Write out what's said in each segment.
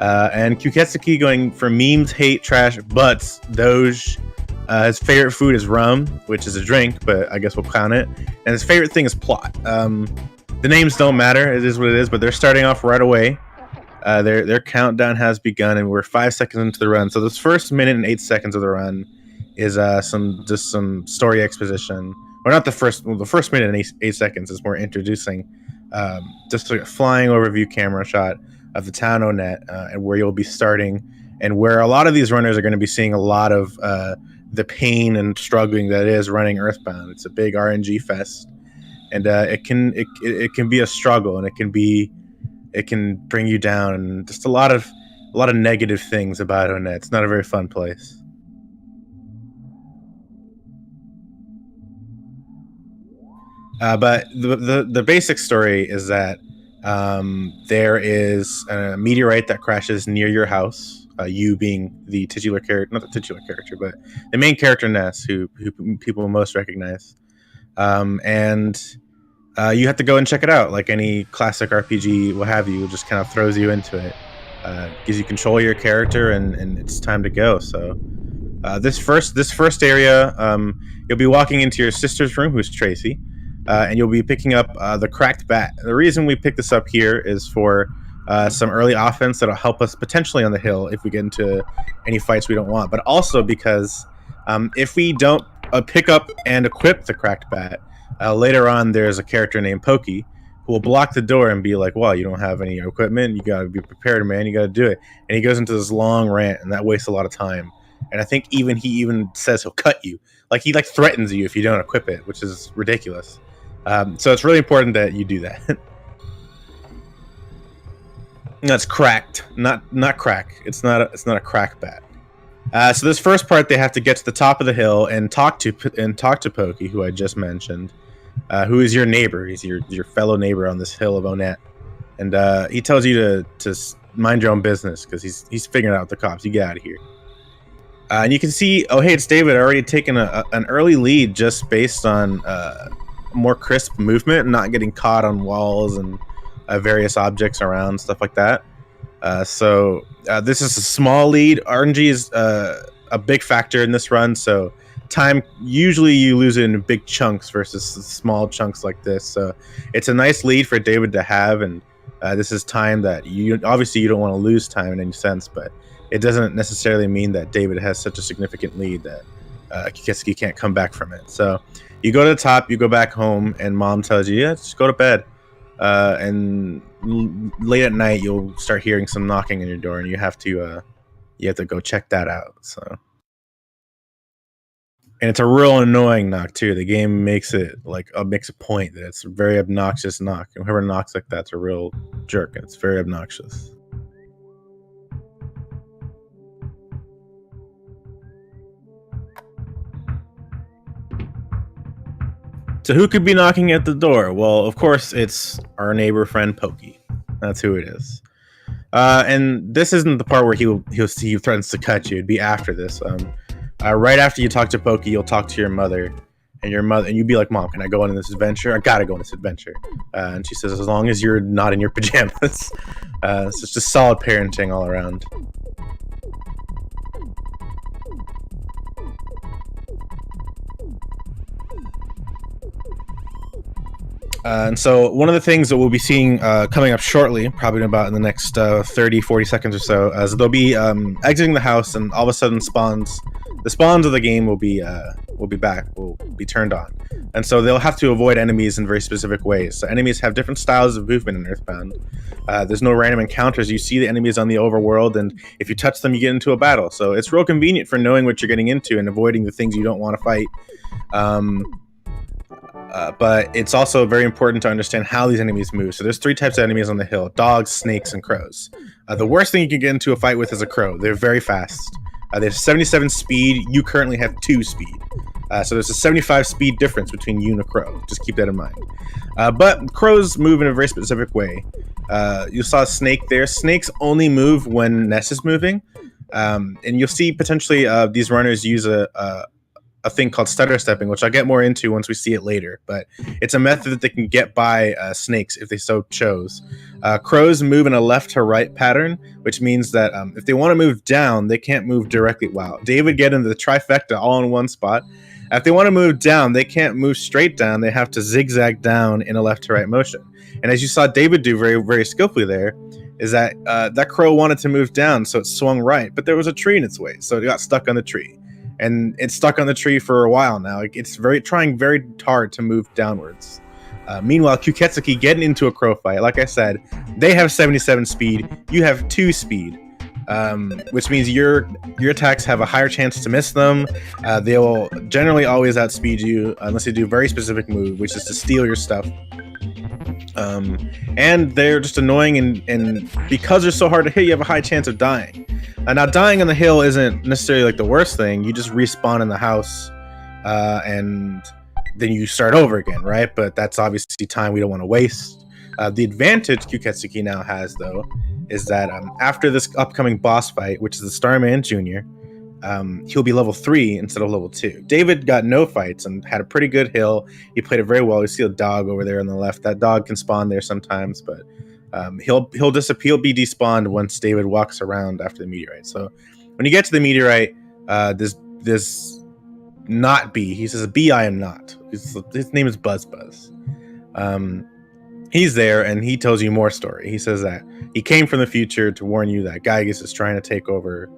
And Kyuketsuki going for memes, hate, trash, butts, doge. His favorite food is rum, which is a drink, but I guess we'll count it. And his favorite thing is plot. The names don't matter; it is what it is. But they're starting off right away. Their countdown has begun, and we're 5 seconds into the run. So this first minute and 8 seconds of the run is some story exposition. Or not the first. Well, the first minute and 8 seconds is more introducing. Just a flying overview camera shot of the town Onet, and where you'll be starting, and where a lot of these runners are going to be seeing a lot of the pain and struggling that is running Earthbound. It's a big RNG fest, and it can be a struggle, and it can bring you down, and just a lot of negative things about Onet. It's not a very fun place. But the basic story is that there is a meteorite that crashes near your house. You being the titular character, not the titular character, but the main character Ness, who people most recognize, and you have to go and check it out. Like any classic RPG, what have you, just kind of throws you into it, gives you control of your character, and it's time to go. So this first area, you'll be walking into your sister's room, who's Tracy. And you'll be picking up the cracked bat. The reason we picked this up here is for some early offense that'll help us potentially on the hill if we get into any fights we don't want. But also because if we don't pick up and equip the cracked bat, later on there's a character named Pokey who will block the door and be like, well, you don't have any equipment. You got to be prepared, man. You got to do it. And he goes into this long rant, and that wastes a lot of time. And I think he even says he'll cut you. Like he threatens you if you don't equip it, which is ridiculous. So it's really important that you do that. That's cracked, not crack. It's not a crack bat. So this first part, they have to get to the top of the hill and talk to Pokey, who I just mentioned, who is your neighbor. He's your fellow neighbor on this hill of Onet, and he tells you to mind your own business because he's figuring out the cops. You get out of here. And you can see, OhHeyItsDavid already taken an early lead just based on more crisp movement and not getting caught on walls and various objects around, stuff like that. So this is a small lead. RNG is a big factor in this run, so time, usually you lose it in big chunks versus small chunks like this. So it's a nice lead for David to have, and this is time that you don't want to lose time in any sense, but it doesn't necessarily mean that David has such a significant lead that Kyuketsuki can't come back from it. So you go to the top, you go back home, and mom tells you, yeah, just go to bed. And late at night, you'll start hearing some knocking on your door, and you have to go check that out. So, and it's a real annoying knock too. The game makes it makes a point that it's a very obnoxious knock, and whoever knocks like that's a real jerk, and it's very obnoxious. So who could be knocking at the door? Well, of course, it's our neighbor friend Pokey. That's who it is. And this isn't the part where he threatens to cut you. It'd be after this. Right after you talk to Pokey, you'll talk to your mother, and you'd be like, "Mom, can I go on this adventure? I gotta go on this adventure." And she says, "As long as you're not in your pajamas." So it's just solid parenting all around. And so one of the things that we'll be seeing coming up shortly, probably about in the next 30, 40 seconds or so, is they'll be exiting the house, and all of a sudden the spawns of the game will be turned on. And so they'll have to avoid enemies in very specific ways. So enemies have different styles of movement in Earthbound. There's no random encounters. You see the enemies on the overworld, and if you touch them, you get into a battle. So it's real convenient for knowing what you're getting into and avoiding the things you don't want to fight. But it's also very important to understand how these enemies move. So there's 3 types of enemies on the hill: dogs, snakes, and crows. The worst thing you can get into a fight with is a crow. They're very fast. They have 77 speed. You currently have 2 speed. So there's a 75 speed difference between you and a crow. Just keep that in mind. But crows move in a very specific way. You saw a snake there. Snakes only move when Ness is moving. And you'll see potentially these runners use a a thing called stutter stepping, which I'll get more into once we see it later. But it's a method that they can get by snakes if they so chose. Crows move in a left to right pattern, which means that if they want to move down, they can't move directly. Wow, David get into the trifecta all in one spot. If they want to move down, they can't move straight down. They have to zigzag down in a left to right motion. And as you saw David do very, very skillfully there, is that that crow wanted to move down, so it swung right, but there was a tree in its way, so it got stuck on the tree. And it's stuck on the tree for a while now. It's trying very hard to move downwards. Meanwhile, Kyuketsuki getting into a crow fight. Like I said, they have 77 speed. You have 2 speed, which means your attacks have a higher chance to miss them. They will generally always outspeed you unless they do a very specific move, which is to steal your stuff. And they're just annoying, and because they're so hard to hit, you have a high chance of dying. Now, dying on the hill isn't necessarily like the worst thing. You just respawn in the house, and then you start over again, right? But that's obviously time we don't want to waste. The advantage Kyuketsuki now has, though, is that after this upcoming boss fight, which is the Starman Jr., he'll be level 3 instead of level 2. David got no fights and had a pretty good hill. He played it very well. You see a dog over there on the left. That dog can spawn there sometimes, but he'll be despawned once David walks around after the meteorite. So when you get to the meteorite, this not B. He says, "B, I am not." His name is Buzz. He's there, and he tells you more story. He says that he came from the future to warn you that Gygus is trying to take over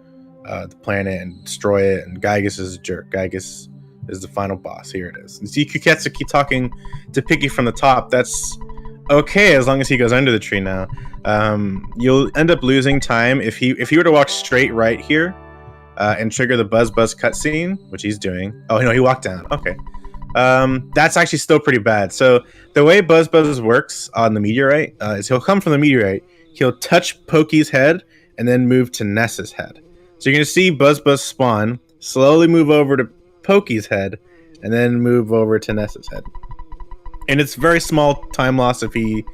the planet and destroy it, and Gygus is a jerk. Gygus is the final boss. Here it is. You see Kyuketsuki talking to Piggy from the top. That's okay as long as he goes under the tree now. You'll end up losing time if he were to walk straight right here and trigger the Buzz cutscene, which he's doing. Oh no, he walked down. Okay. That's actually still pretty bad. So the way Buzz works on the meteorite is he'll come from the meteorite, he'll touch Pokey's head, and then move to Ness's head. So you're going to see Buzz spawn, slowly move over to Pokey's head, and then move over to Ness's head. And it's very small time loss if you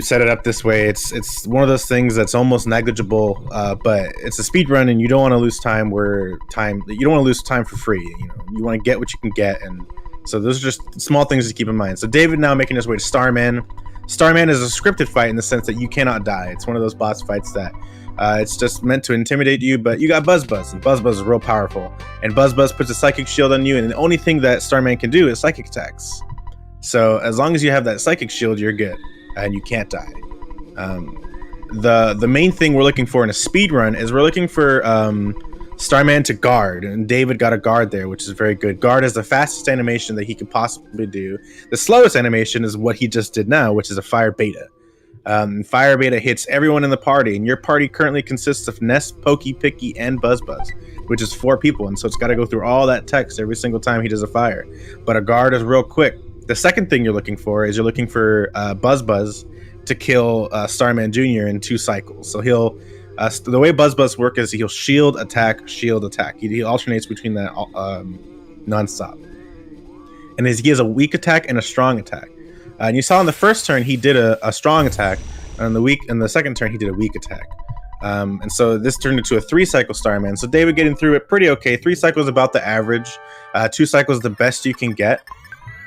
set it up this way. It's one of those things that's almost negligible, but it's a speed run, and you don't want to lose time. You don't want to lose time for free. You want to get what you can get, and so those are just small things to keep in mind. So David now making his way to Starman. Starman is a scripted fight in the sense that you cannot die. It's one of those boss fights that it's just meant to intimidate you, but you got Buzz, and Buzz is real powerful. And Buzz puts a psychic shield on you, and the only thing that Starman can do is psychic attacks. So as long as you have that psychic shield, you're good, and you can't die. The main thing we're looking for in a speed run is we're looking for Starman to guard, and David got a guard there, which is very good. Guard is the fastest animation that he could possibly do. The slowest animation is what he just did now, which is a fire beta. Fire beta hits everyone in the party, and your party currently consists of Ness, Pokey, Picky, and Buzz, which is 4 people, and so it's got to go through all that text every single time he does a fire. But a guard is real quick. The second thing you're looking for is Buzz to kill Starman Jr. in 2 cycles. So he'll the way Buzz works is he'll shield attack. He alternates between that nonstop. And he has a weak attack and a strong attack. And you saw in the first turn he did a strong attack, and in the second turn he did a weak attack. And so this turned into a 3-cycle Starman. So David getting through it pretty okay. 3 cycles about the average. 2 cycles the best you can get.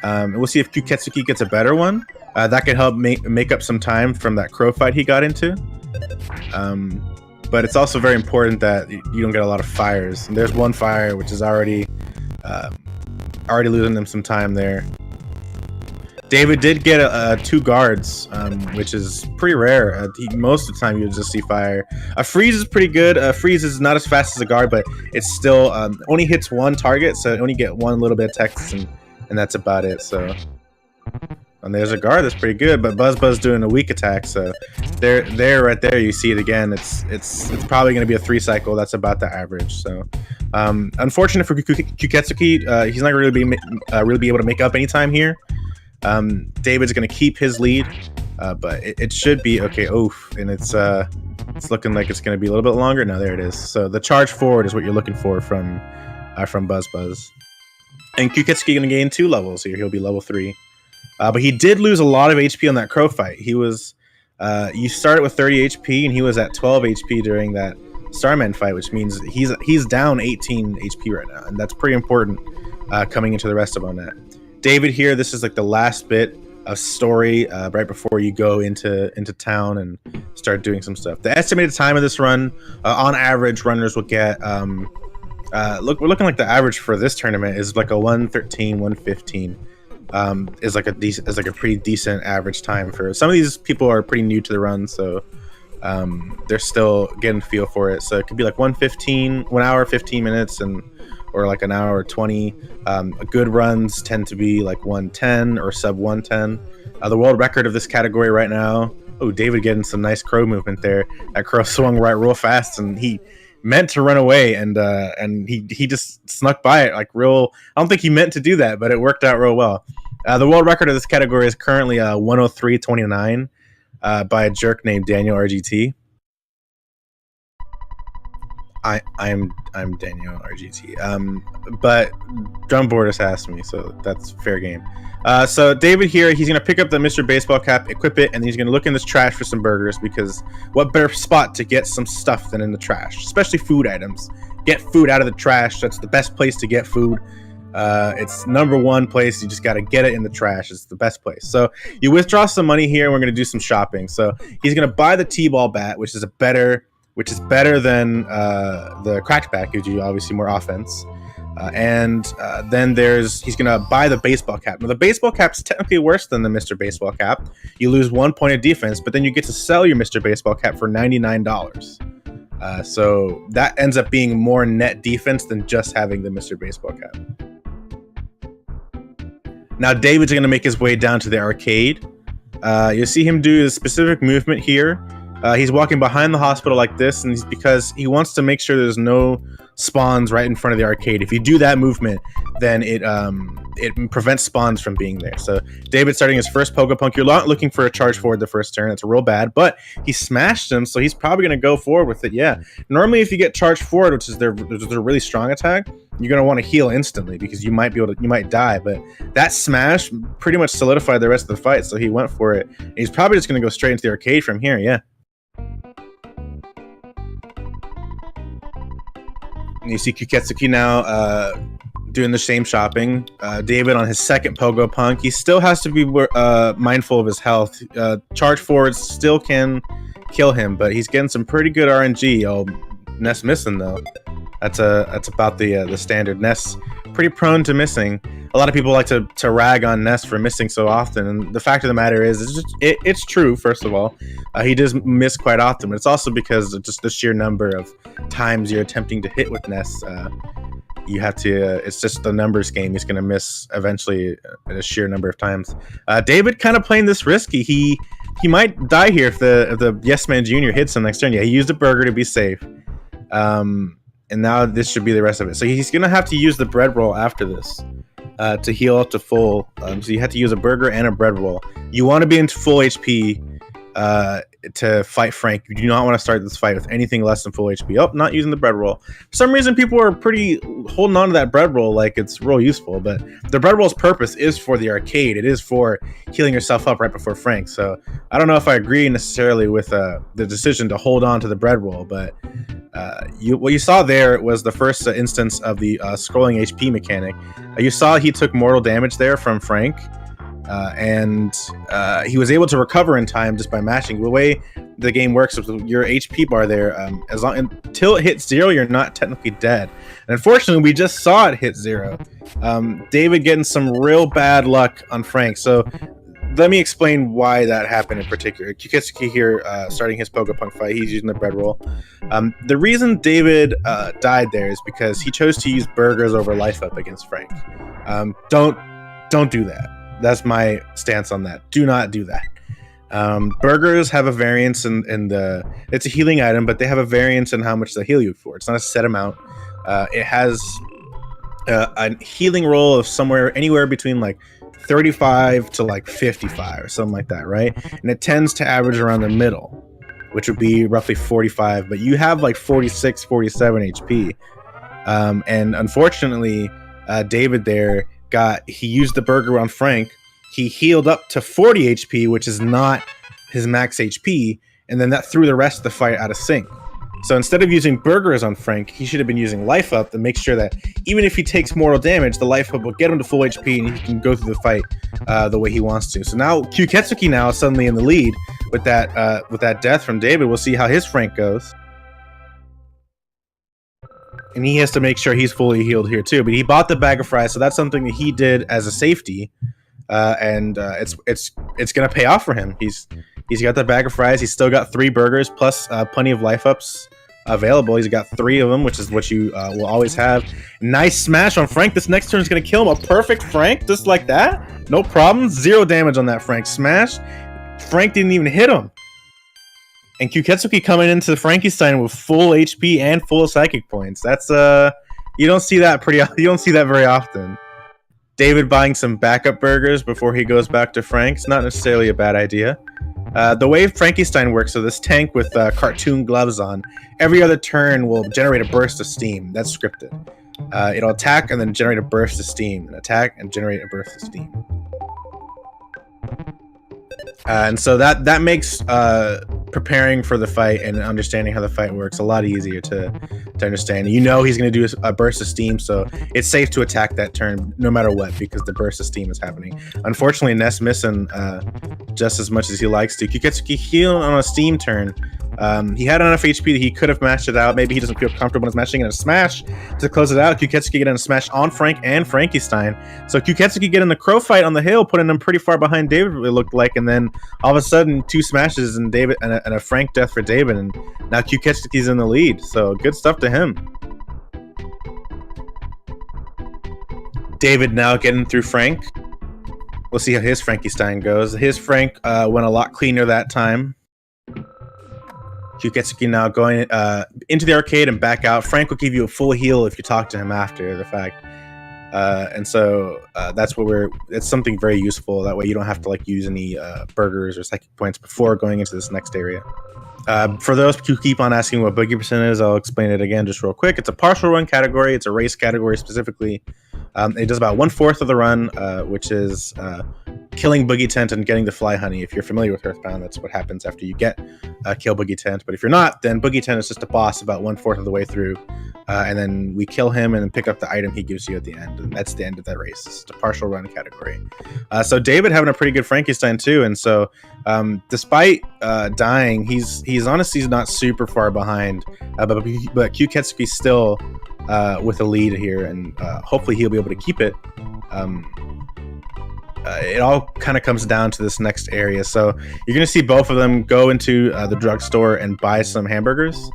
And we'll see if Kyuketsuki gets a better one. That could help make up some time from that crow fight he got into. But it's also very important that you don't get a lot of fires. And there's one fire which is already losing them some time there. David did get 2 guards, which is pretty rare. Most of the time you'll just see fire. A freeze is pretty good. A freeze is not as fast as a guard, but it's still only hits 1 target, so it only get 1 little bit of text, and that's about it. So, and there's a guard that's pretty good, but Buzz doing a weak attack. So there, right there, you see it again. It's probably going to be a 3 cycle. That's about the average. So, unfortunate for Kyuketsuki, he's not really be able to make up any time here. David's going to keep his lead, but it should be okay. Oof, and it's looking like it's going to be a little bit longer. No, there it is. So the charge forward is what you're looking for from Buzz. And Kyuketsuki going to gain 2 levels here. He'll be level 3, but he did lose a lot of HP on that crow fight. He was you started with 30 HP, and he was at 12 HP during that Starman fight, which means he's down 18 HP right now, and that's pretty important coming into the rest of Onett. David here, this is like the last bit of story right before you go into town and start doing some stuff. The estimated time of this run, on average, runners will get we're looking like the average for this tournament is like a 113, 115. Is like a pretty decent average time for some of these people are pretty new to the run, so they're still getting feel for it. So it could be like 115, 1 hour 15 minutes, or like an hour 20. Good runs tend to be like 110 or sub 110. The world record of this category right now. Oh, David getting some nice crow movement there. That crow swung right real fast, and he meant to run away, and he just snuck by it like real. I don't think he meant to do that, but it worked out real well. The world record of this category is currently 103.29 by a jerk named Daniel RGT. I'm Daniel RGT. But Drumboard just asked me, so that's fair game. So David here, he's gonna pick up the Mr. Baseball cap, equip it, and he's gonna look in this trash for some burgers, because what better spot to get some stuff than in the trash, especially food items. Get food out of the trash. That's the best place to get food. It's number one place. You just got to get it in the trash. It's the best place. So you withdraw some money here, and we're going to do some shopping. So he's going to buy the T-ball bat, which is better than the cracked bat, gives you obviously more offense. And then he's going to buy the baseball cap. Now, the baseball cap's technically worse than the Mr. Baseball cap. You lose 1 point of defense, but then you get to sell your Mr. Baseball cap for $99. So that ends up being more net defense than just having the Mr. Baseball cap. Now David's going to make his way down to the arcade. You'll see him do a specific movement here. He's walking behind the hospital like this, and because he wants to make sure there's no spawns right in front of the arcade. If you do that movement, then it prevents spawns from being there. So David's starting his first Pokepunk. You're not looking for a charge forward the first turn. It's real bad, but he smashed him, so he's probably going to go forward with it. Yeah. Normally, if you get charged forward, which is their really strong attack, you're going to want to heal instantly because you might die. But that smash pretty much solidified the rest of the fight, so he went for it. And he's probably just going to go straight into the arcade from here. Yeah. And you see Kyuketsuki now doing the same shopping. David on his second Pokepunk. He still has to be mindful of his health. Charge forwards still can kill him, but he's getting some pretty good RNG. Oh, Ness missing though. That's about the standard. Ness pretty prone to missing. A lot of people like to rag on Ness for missing so often, and the fact of the matter is, it's true. First of all, he does miss quite often, but it's also because of just the sheer number of times you're attempting to hit with Ness. You have to. It's just the numbers game. He's going to miss eventually a sheer number of times. David kind of playing this risky. He might die here if the Yes Man Jr. hits him next turn. Yeah, he used a burger to be safe. And now this should be the rest of it. So he's going to have to use the bread roll after this to heal up to full. So you have to use a burger and a bread roll. You want to be into full HP to fight Frank. You do not want to start this fight with anything less than full HP. Oh, not using the bread roll. For some reason, people are pretty holding on to that bread roll like it's real useful. But the bread roll's purpose is for the arcade. It is for healing yourself up right before Frank. So I don't know if I agree necessarily with the decision to hold on to the bread roll, but what you saw there was the first instance of the scrolling HP mechanic. You saw he took mortal damage there from Frank, and he was able to recover in time just by mashing. The way the game works with your HP bar there, until it hits 0, you're not technically dead. And unfortunately, we just saw it hit 0. David getting some real bad luck on Frank. So let me explain why that happened in particular. Kyuketsuki here, starting his Pokepunk fight, he's using the bread roll. The reason David died there is because he chose to use burgers over life up against Frank. Don't do that. That's my stance on that. Do not do that. Burgers have a variance in it's a healing item, but they have a variance in how much they heal you for. It's not a set amount. It has a healing roll of anywhere between like 35 to like 55 or something like that, right? And it tends to average around the middle, which would be roughly 45, but you have like 46, 47 HP. And unfortunately, David there he used the burger on Frank. He healed up to 40 HP, which is not his max HP, and then that threw the rest of the fight out of sync. So instead of using burgers on Frank, he should have been using Life Up to make sure that even if he takes mortal damage, the Life Up will get him to full HP and he can go through the fight the way he wants to. So now Kyuketsuki now is suddenly in the lead with that death from David. We'll see how his Frank goes. And he has to make sure he's fully healed here too. But he bought the bag of fries, so that's something that he did as a safety, and it's gonna pay off for him. He's got the bag of fries. He's still got 3 burgers plus plenty of life ups available. He's got 3 of them, which is what you will always have. Nice smash on Frank. This next turn is gonna kill him. A perfect Frank, just like that. No problem. 0 damage on that Frank smash. Frank didn't even hit him. And Kyuketsuki coming into Frankenstein with full HP and full psychic points. That's you don't see that very often. David buying some backup burgers before he goes back to Frank's, not necessarily a bad idea. The way Frankenstein works, so this tank with cartoon gloves on, every other turn will generate a burst of steam. That's scripted. It'll attack and then generate a burst of steam, and attack and generate a burst of steam. And so that makes preparing for the fight and understanding how the fight works a lot easier to understand. You know he's going to do a burst of steam, so it's safe to attack that turn no matter what because the burst of steam is happening. Unfortunately, Ness missing just as much as he likes to. Kyuketsuki healing on a steam turn. He had enough HP that he could have mashed it out. Maybe he doesn't feel comfortable in smashing in a smash to close it out. Kyuketsuki getting a smash on Frank and Frankenstein. So Kyuketsuki getting the crow fight on the hill, putting him pretty far behind David, it looked like, and then all of a sudden 2 smashes and David and a Frank death for David, and now Kyuketsuki's in the lead. So good stuff to him. David now getting through Frank. We'll see how his Frankenstein goes. His Frank went a lot cleaner that time. Kyuketsuki now going into the arcade and back out. Frank will give you a full heal if you talk to him after the fact. And so that's what it's something very useful. That way you don't have to like use any burgers or psychic points before going into this next area. For those who keep on asking what Boogie Percent is, I'll explain it again just real quick. It's a partial run category. It's a race category specifically. It does about 1/4 of the run, which is killing Boogie Tent and getting the Fly Honey. If you're familiar with Earthbound, that's what happens after you get kill Boogie Tent. But if you're not, then Boogie Tent is just a boss about 1/4 of the way through. And then we kill him and then pick up the item he gives you at the end. And that's the end of that race. It's a partial run category. So David having a pretty good Frankenstein too. And so despite dying, he's honestly not super far behind. But Kyuketsuki's still with a lead here. And hopefully he'll be able to keep it. It all kind of comes down to this next area. So you're going to see both of them go into the drugstore and buy some hamburgers.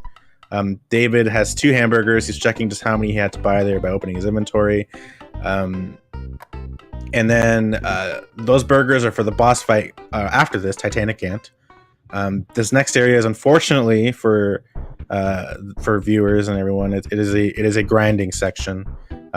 David has 2 hamburgers. He's checking just how many he had to buy there by opening his inventory. And then those burgers are for the boss fight after this, Titanic Ant. This next area is unfortunately for viewers and everyone, it is a grinding section.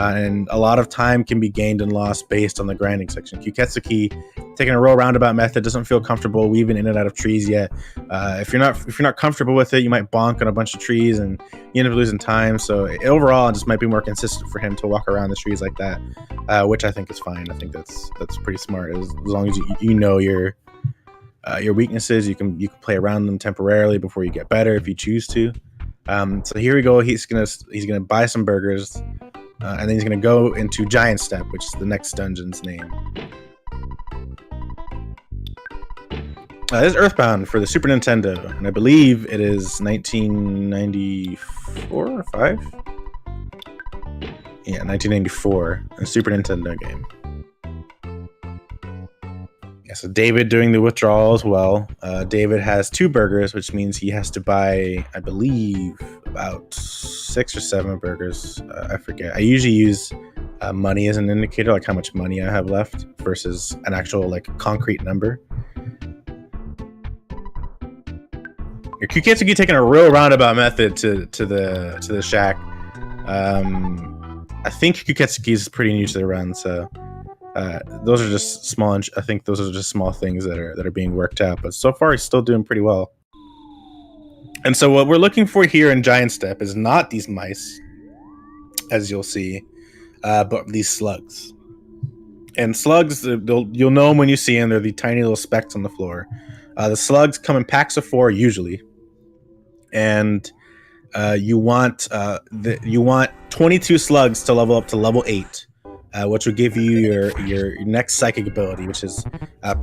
And a lot of time can be gained and lost based on the grinding section. Kyuketsuki taking a real roundabout method, doesn't feel comfortable weaving in and out of trees yet. If you're not comfortable with it, you might bonk on a bunch of trees and you end up losing time. So overall, it just might be more consistent for him to walk around the trees like that, which I think is fine. I think that's pretty smart. As long as you know your weaknesses, you can play around them temporarily before you get better if you choose to. So here we go. He's gonna buy some burgers. And then he's going to go into Giant Step, which is the next dungeon's name. This is Earthbound for the Super Nintendo, and I believe it is 1994 or 5? Yeah, 1994, a Super Nintendo game. Yeah, so David doing the withdrawal as well. David has 2 burgers, which means he has to buy, I believe, about 6 or 7 burgers. I forget. I usually use money as an indicator, like how much money I have left versus an actual like concrete number. Your Kyuketsuki taking a real roundabout method to the shack. I think Kyuketsuki is pretty new to the run, so. Those are just small. I think those are just small things that are being worked out. But so far, he's still doing pretty well. And so what we're looking for here in Giant Step is not these mice, as you'll see, but these slugs. And slugs, you'll know them when you see them. They're the tiny little specks on the floor. The slugs come in packs of 4 usually, and you want 22 slugs to level up to level 8, which will give you your next psychic ability, which is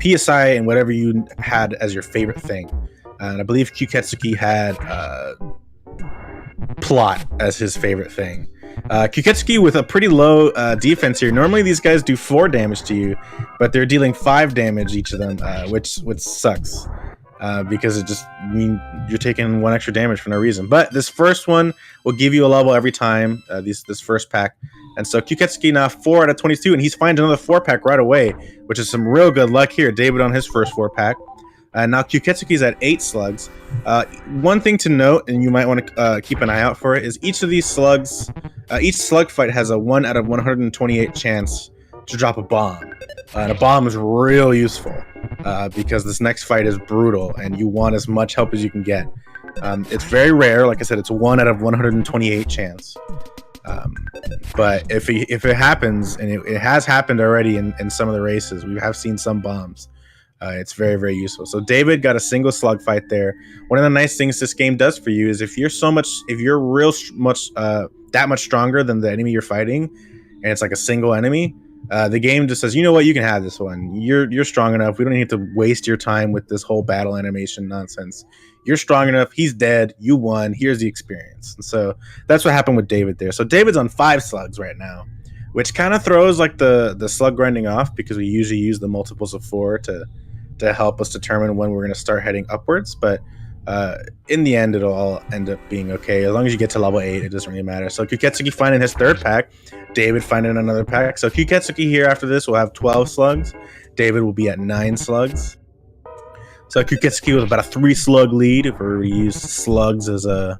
PSI and whatever you had as your favorite thing. And I believe Kyuketsuki had plot as his favorite thing. Kyuketsuki with a pretty low defense here. Normally these guys do 4 damage to you, but they're dealing 5 damage each of them, which sucks. Because it just means you're taking 1 extra damage for no reason. But this first one will give you a level every time, this first pack. And so Kyuketsuki now 4 out of 22, and he's finding another 4-pack right away, which is some real good luck here. David on his first 4-pack. Now Kyuketsuki's at 8 slugs. One thing to note, and you might want to keep an eye out for it, is each of these slugs, each slug fight has a 1 out of 128 chance to drop a bomb. And a bomb is real useful because this next fight is brutal and you want as much help as you can get. It's very rare. Like I said, it's a 1 out of 128 chance. But if it happens, and it has happened already in some of the races, we have seen some bombs. It's very, very useful. So David got a single slug fight there. One of the nice things this game does for you is if you're that much stronger than the enemy you're fighting, and it's like a single enemy, the game just says, you know what, you can have this one. You're strong enough. We don't need to waste your time with this whole battle animation nonsense. You're strong enough. He's dead. You won. Here's the experience. And so that's what happened with David there. So David's on 5 slugs right now, which kind of throws like the slug grinding off, because we usually use the multiples of 4 to help us determine when we're going to start heading upwards. But in the end, it'll all end up being okay. As long as you get to level 8, it doesn't really matter. So Kyuketsuki finding his 3rd pack, David finding another pack. So Kyuketsuki here after this will have 12 slugs. David will be at 9 slugs. So Kyuketsuki was about a 3 slug lead if we use slugs as a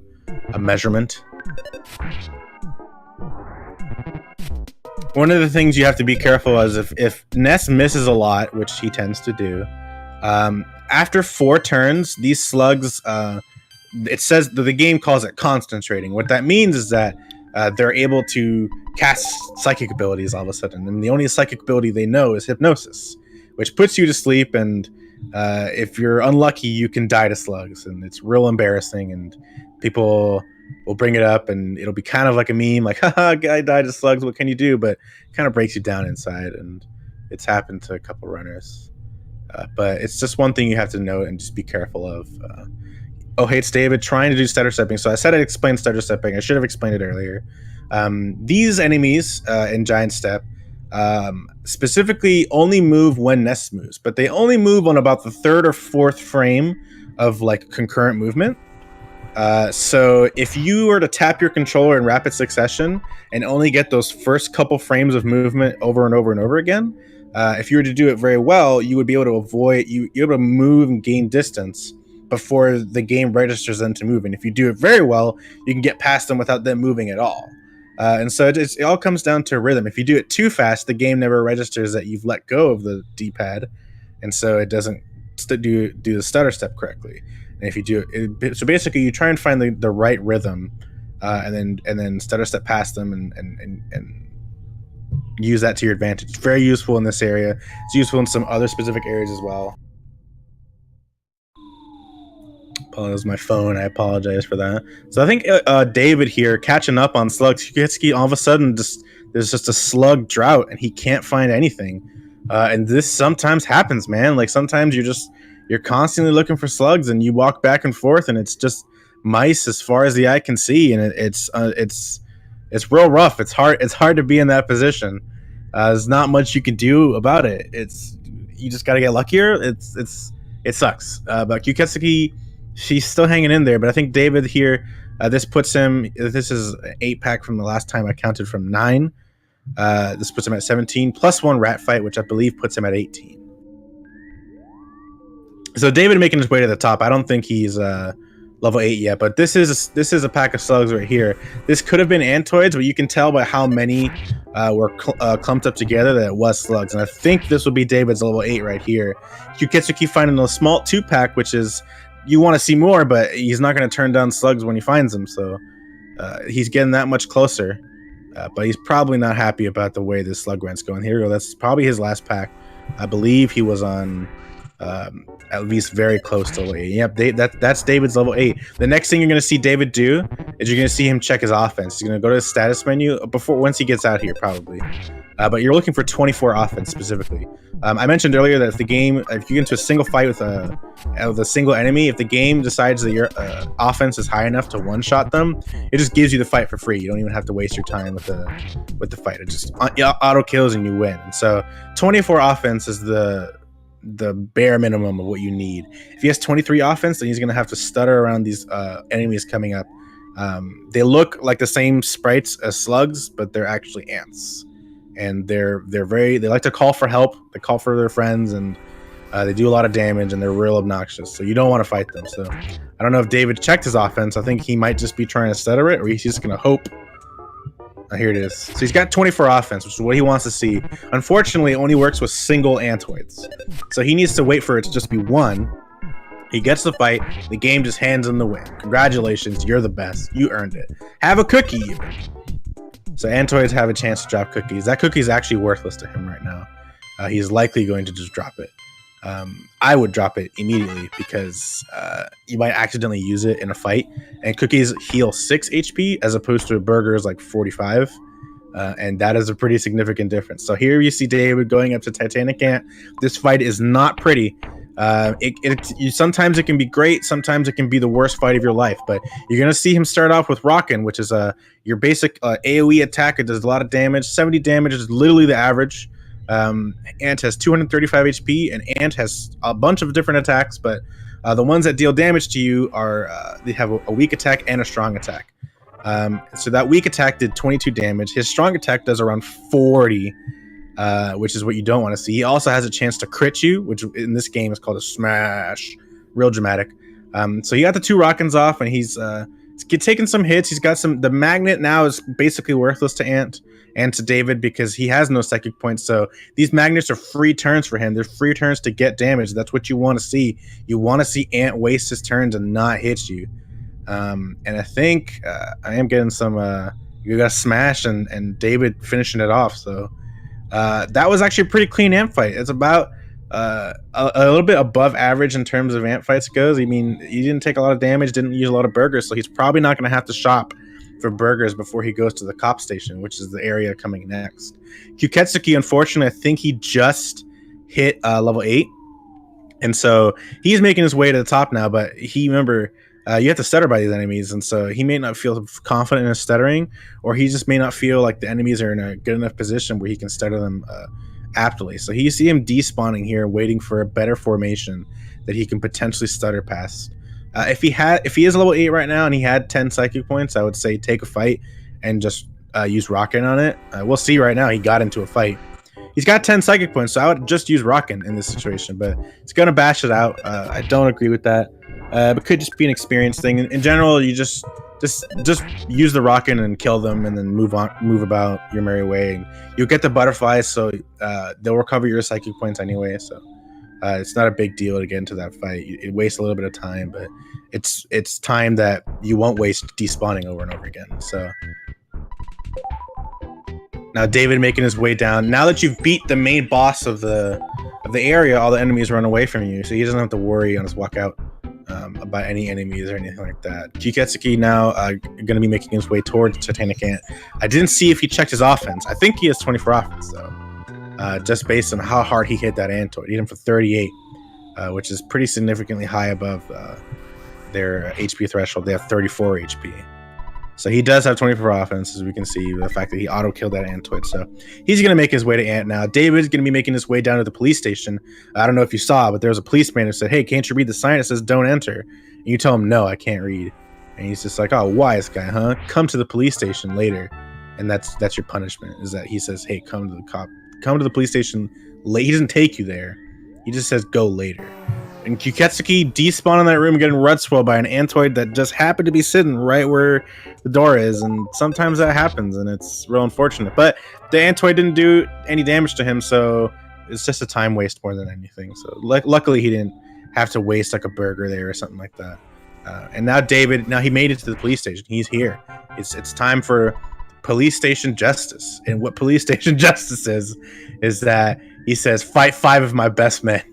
measurement. One of the things you have to be careful is if Ness misses a lot, which he tends to do, after 4 turns, these slugs, it says that the game calls it concentrating. What that means is that they're able to cast psychic abilities all of a sudden, and the only psychic ability they know is hypnosis, which puts you to sleep, and if you're unlucky, you can die to slugs, and it's real embarrassing, and people will bring it up, and it'll be kind of like a meme, like, haha, guy died to slugs, what can you do? But it kind of breaks you down inside, and it's happened to a couple runners. But it's just one thing you have to note and just be careful of. OhHeyItsDavid trying to do stutter stepping. So I said I'd explain stutter stepping. I should have explained it earlier. These enemies in Giant Step specifically only move when Ness moves, but they only move on about the 3rd or 4th frame of like concurrent movement. So if you were to tap your controller in rapid succession and only get those first couple frames of movement over and over and over again, if you were to do it very well, you would be able to avoid, you're able to move and gain distance before the game registers them to move. And if you do it very well, you can get past them without them moving at all. And so it all comes down to rhythm. If you do it too fast, the game never registers that you've let go of the D-pad, and so it doesn't do the stutter step correctly. And if you do it, so basically you try and find the right rhythm, and then stutter step past them and use that to your advantage. It's very useful in this area. It's useful in some other specific areas as well. That was my phone. I apologize for that. So I think David here catching up on slugs. Kyuketsuki all of a sudden there's just a slug drought and he can't find anything. And this sometimes happens, man. Like sometimes you're constantly looking for slugs and you walk back and forth and it's just mice as far as the eye can see, and it's real rough. It's hard to be in that position. There's not much you can do about it. You just got to get luckier. It sucks. But Kyuketsuki, she's still hanging in there. But I think David here, this puts him. This is an 8-pack from the last time I counted from 9. This puts him at 17 plus 1 rat fight, which I believe puts him at 18. So David making his way to the top. I don't think he's level 8 yet, but this is a pack of slugs right here. This could have been Antoids, but you can tell by how many were clumped up together that it was slugs. And I think this will be David's level 8 right here. Kyuketsuki finding a small 2-pack, which is, you want to see more, but he's not going to turn down slugs when he finds them. So he's getting that much closer, but he's probably not happy about the way this slug rent's going. Here we go. That's probably his last pack. I believe he was on at least very cleast to level 8. Yep, that's David's level 8. The next thing you're going to see David do is you're going to see him check his offense. He's going to go to his status menu once he gets out here, probably. But you're looking for 24 offense specifically. I mentioned earlier that if you get into a single fight with a single enemy, if the game decides that your offense is high enough to one-shot them, it just gives you the fight for free. You don't even have to waste your time with the fight. It just auto kills and you win. And so 24 offense is the bare minimum of what you need. If he has 23 offense, then he's going to have to stutter around these enemies coming up. They look like the same sprites as slugs, but they're actually ants. And they like to call for help. They call for their friends, and they do a lot of damage, and they're real obnoxious. So you don't want to fight them. So I don't know if David checked his offense. I think he might just be trying to stutter it, or he's just going to hope. Here it is. So he's got 24 offense, which is what he wants to see. Unfortunately, it only works with single antoids. So he needs to wait for it to just be one. He gets the fight. The game just hands him the win. Congratulations, you're the best. You earned it. Have a cookie, even. So antoids have a chance to drop cookies. That cookie is actually worthless to him right now. He's likely going to just drop it. I would drop it immediately because you might accidentally use it in a fight. And cookies heal 6 HP as opposed to burgers like 45. And that is a pretty significant difference. So here you see David going up to Titanic Ant. This fight is not pretty. Sometimes it can be great, sometimes it can be the worst fight of your life, but you're going to see him start off with Rockin', which is your basic AoE attack. It does a lot of damage. 70 damage is literally the average. Ant has 235 HP, and Ant has a bunch of different attacks, but the ones that deal damage to you are they have a weak attack and a strong attack. So that weak attack did 22 damage. His strong attack does around 40, which is what you don't want to see. He also has a chance to crit you, which in this game is called a smash. Real dramatic. So he got the 2 Rockins off, and he's taking some hits. He's got the magnet now is basically worthless to Ant and to David because he has no psychic points. So these magnets are free turns for him. They're free turns to get damage. That's what you want to see. You want to see Ant waste his turns and not hit you. And I think I am getting some. You got smash and David finishing it off. So that was actually a pretty clean Ant fight. It's about a little bit above average in terms of Ant fights goes. I mean, he didn't take a lot of damage, didn't use a lot of burgers, so he's probably not going to have to shop for burgers before he goes to the cop station, which is the area coming next. Kyuketsuki, unfortunately, I think he just hit level 8, and so he's making his way to the top now. But remember, you have to stutter by these enemies, and so he may not feel confident in his stuttering, or he just may not feel like the enemies are in a good enough position where he can stutter them aptly. So you see him despawning here, waiting for a better formation that he can potentially stutter past. If he is level 8 right now and he had 10 psychic points, I would say take a fight and just use Rockin' on it. We'll see right now. He got into a fight. He's got 10 psychic points, so I would just use Rockin' in this situation, but it's going to bash it out. I don't agree with that. It could just be an experience thing. In general, you just use the Rockin' and kill them, and then move about your merry way. And you'll get the butterflies, so they'll recover your psychic points anyway. So it's not a big deal to get into that fight. It wastes a little bit of time, but it's time that you won't waste despawning over and over again. So now David making his way down. Now that you've beat the main boss of the area, all the enemies run away from you, so he doesn't have to worry on his walk out about any enemies or anything like that. Kyuketsuki now going to be making his way towards Titanic Ant. I didn't see if he checked his offense. I think he has 24 offense though, just based on how hard he hit that Antoid. He hit him for 38, which is pretty significantly high above their HP threshold. They have 34 HP. So he does have 24 offense, as we can see, the fact that he auto-killed that Antoid. So he's going to make his way to Ant now. David's going to be making his way down to the police station. I don't know if you saw, but there was a policeman who said, "Hey, can't you read the sign? It says don't enter." And you tell him, "No, I can't read." And he's just like, "Oh, wise guy, huh? Come to the police station later." And that's your punishment, is that he says, "Hey, come to the police station late." He doesn't take you there. He just says, "Go later." And Kyuketsuki despawned in that room, getting red swelled by an Antoid that just happened to be sitting right where the door is. And sometimes that happens, and it's real unfortunate. But the Antoid didn't do any damage to him, so it's just a time waste more than anything. So luckily he didn't have to waste like a burger there or something like that. And now David, he made it to the police station. He's here. It's time for police station justice. And what police station justice is that he says, "Fight 5 of my best men."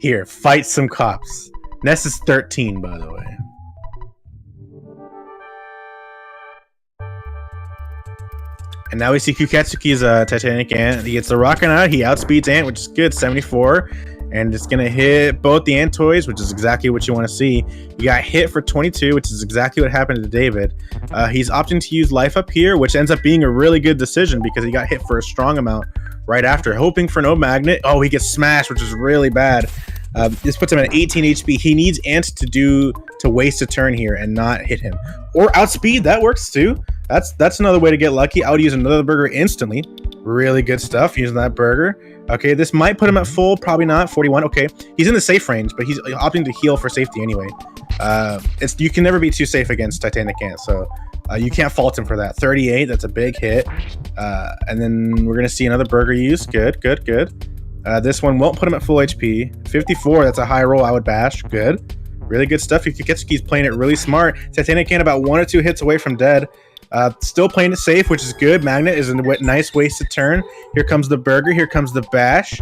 Here, fight some cops. Ness is 13, by the way. And now we see Kyuketsuki's Titanic Ant. He gets the rocket out. He outspeeds Ant, which is good, 74. And it's going to hit both the Ant toys, which is exactly what you want to see. You got hit for 22, which is exactly what happened to David. He's opting to use life up here, which ends up being a really good decision because he got hit for a strong amount right after, hoping for no magnet. Oh, he gets smashed, which is really bad. This puts him at 18 HP. He needs Ant to waste a turn here and not hit him. Or outspeed, that works too. That's another way to get lucky. I would use another burger instantly. Really good stuff using that burger. Okay, this might put him at full, probably not. 41. Okay, he's in the safe range, but he's opting to heal for safety anyway. You can never be too safe against Titanic Ant, so you can't fault him for that. 38, that's a big hit. And then we're gonna see another burger use. Good. This one won't put him at full HP. 54, that's a high roll. I would bash. Good. Really good stuff. Kyuketsuki's playing it really smart. Titanic Ant about 1 or 2 hits away from dead. Still playing it safe, which is good. Magnet is a nice wasted turn. Here comes the burger. Here comes the bash.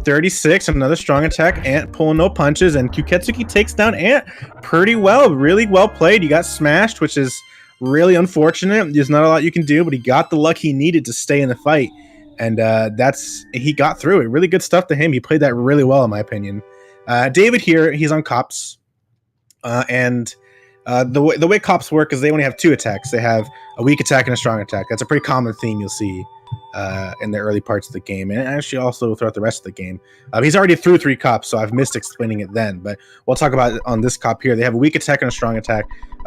36, another strong attack. Ant pulling no punches, and Kyuketsuki takes down Ant pretty well. Really well played. You got smashed, which is really unfortunate. There's not a lot you can do, but he got the luck he needed to stay in the fight, and he got through it. Really good stuff to him. He played that really well, in my opinion. David here, he's on cops, and the way cops work is they only have 2 attacks. They have a weak attack and a strong attack. That's a pretty common theme you'll see in the early parts of the game, and actually also throughout the rest of the game. He's already through 3 cops, so I've missed explaining it then, but we'll talk about it on this cop here. They have a weak attack and a strong attack.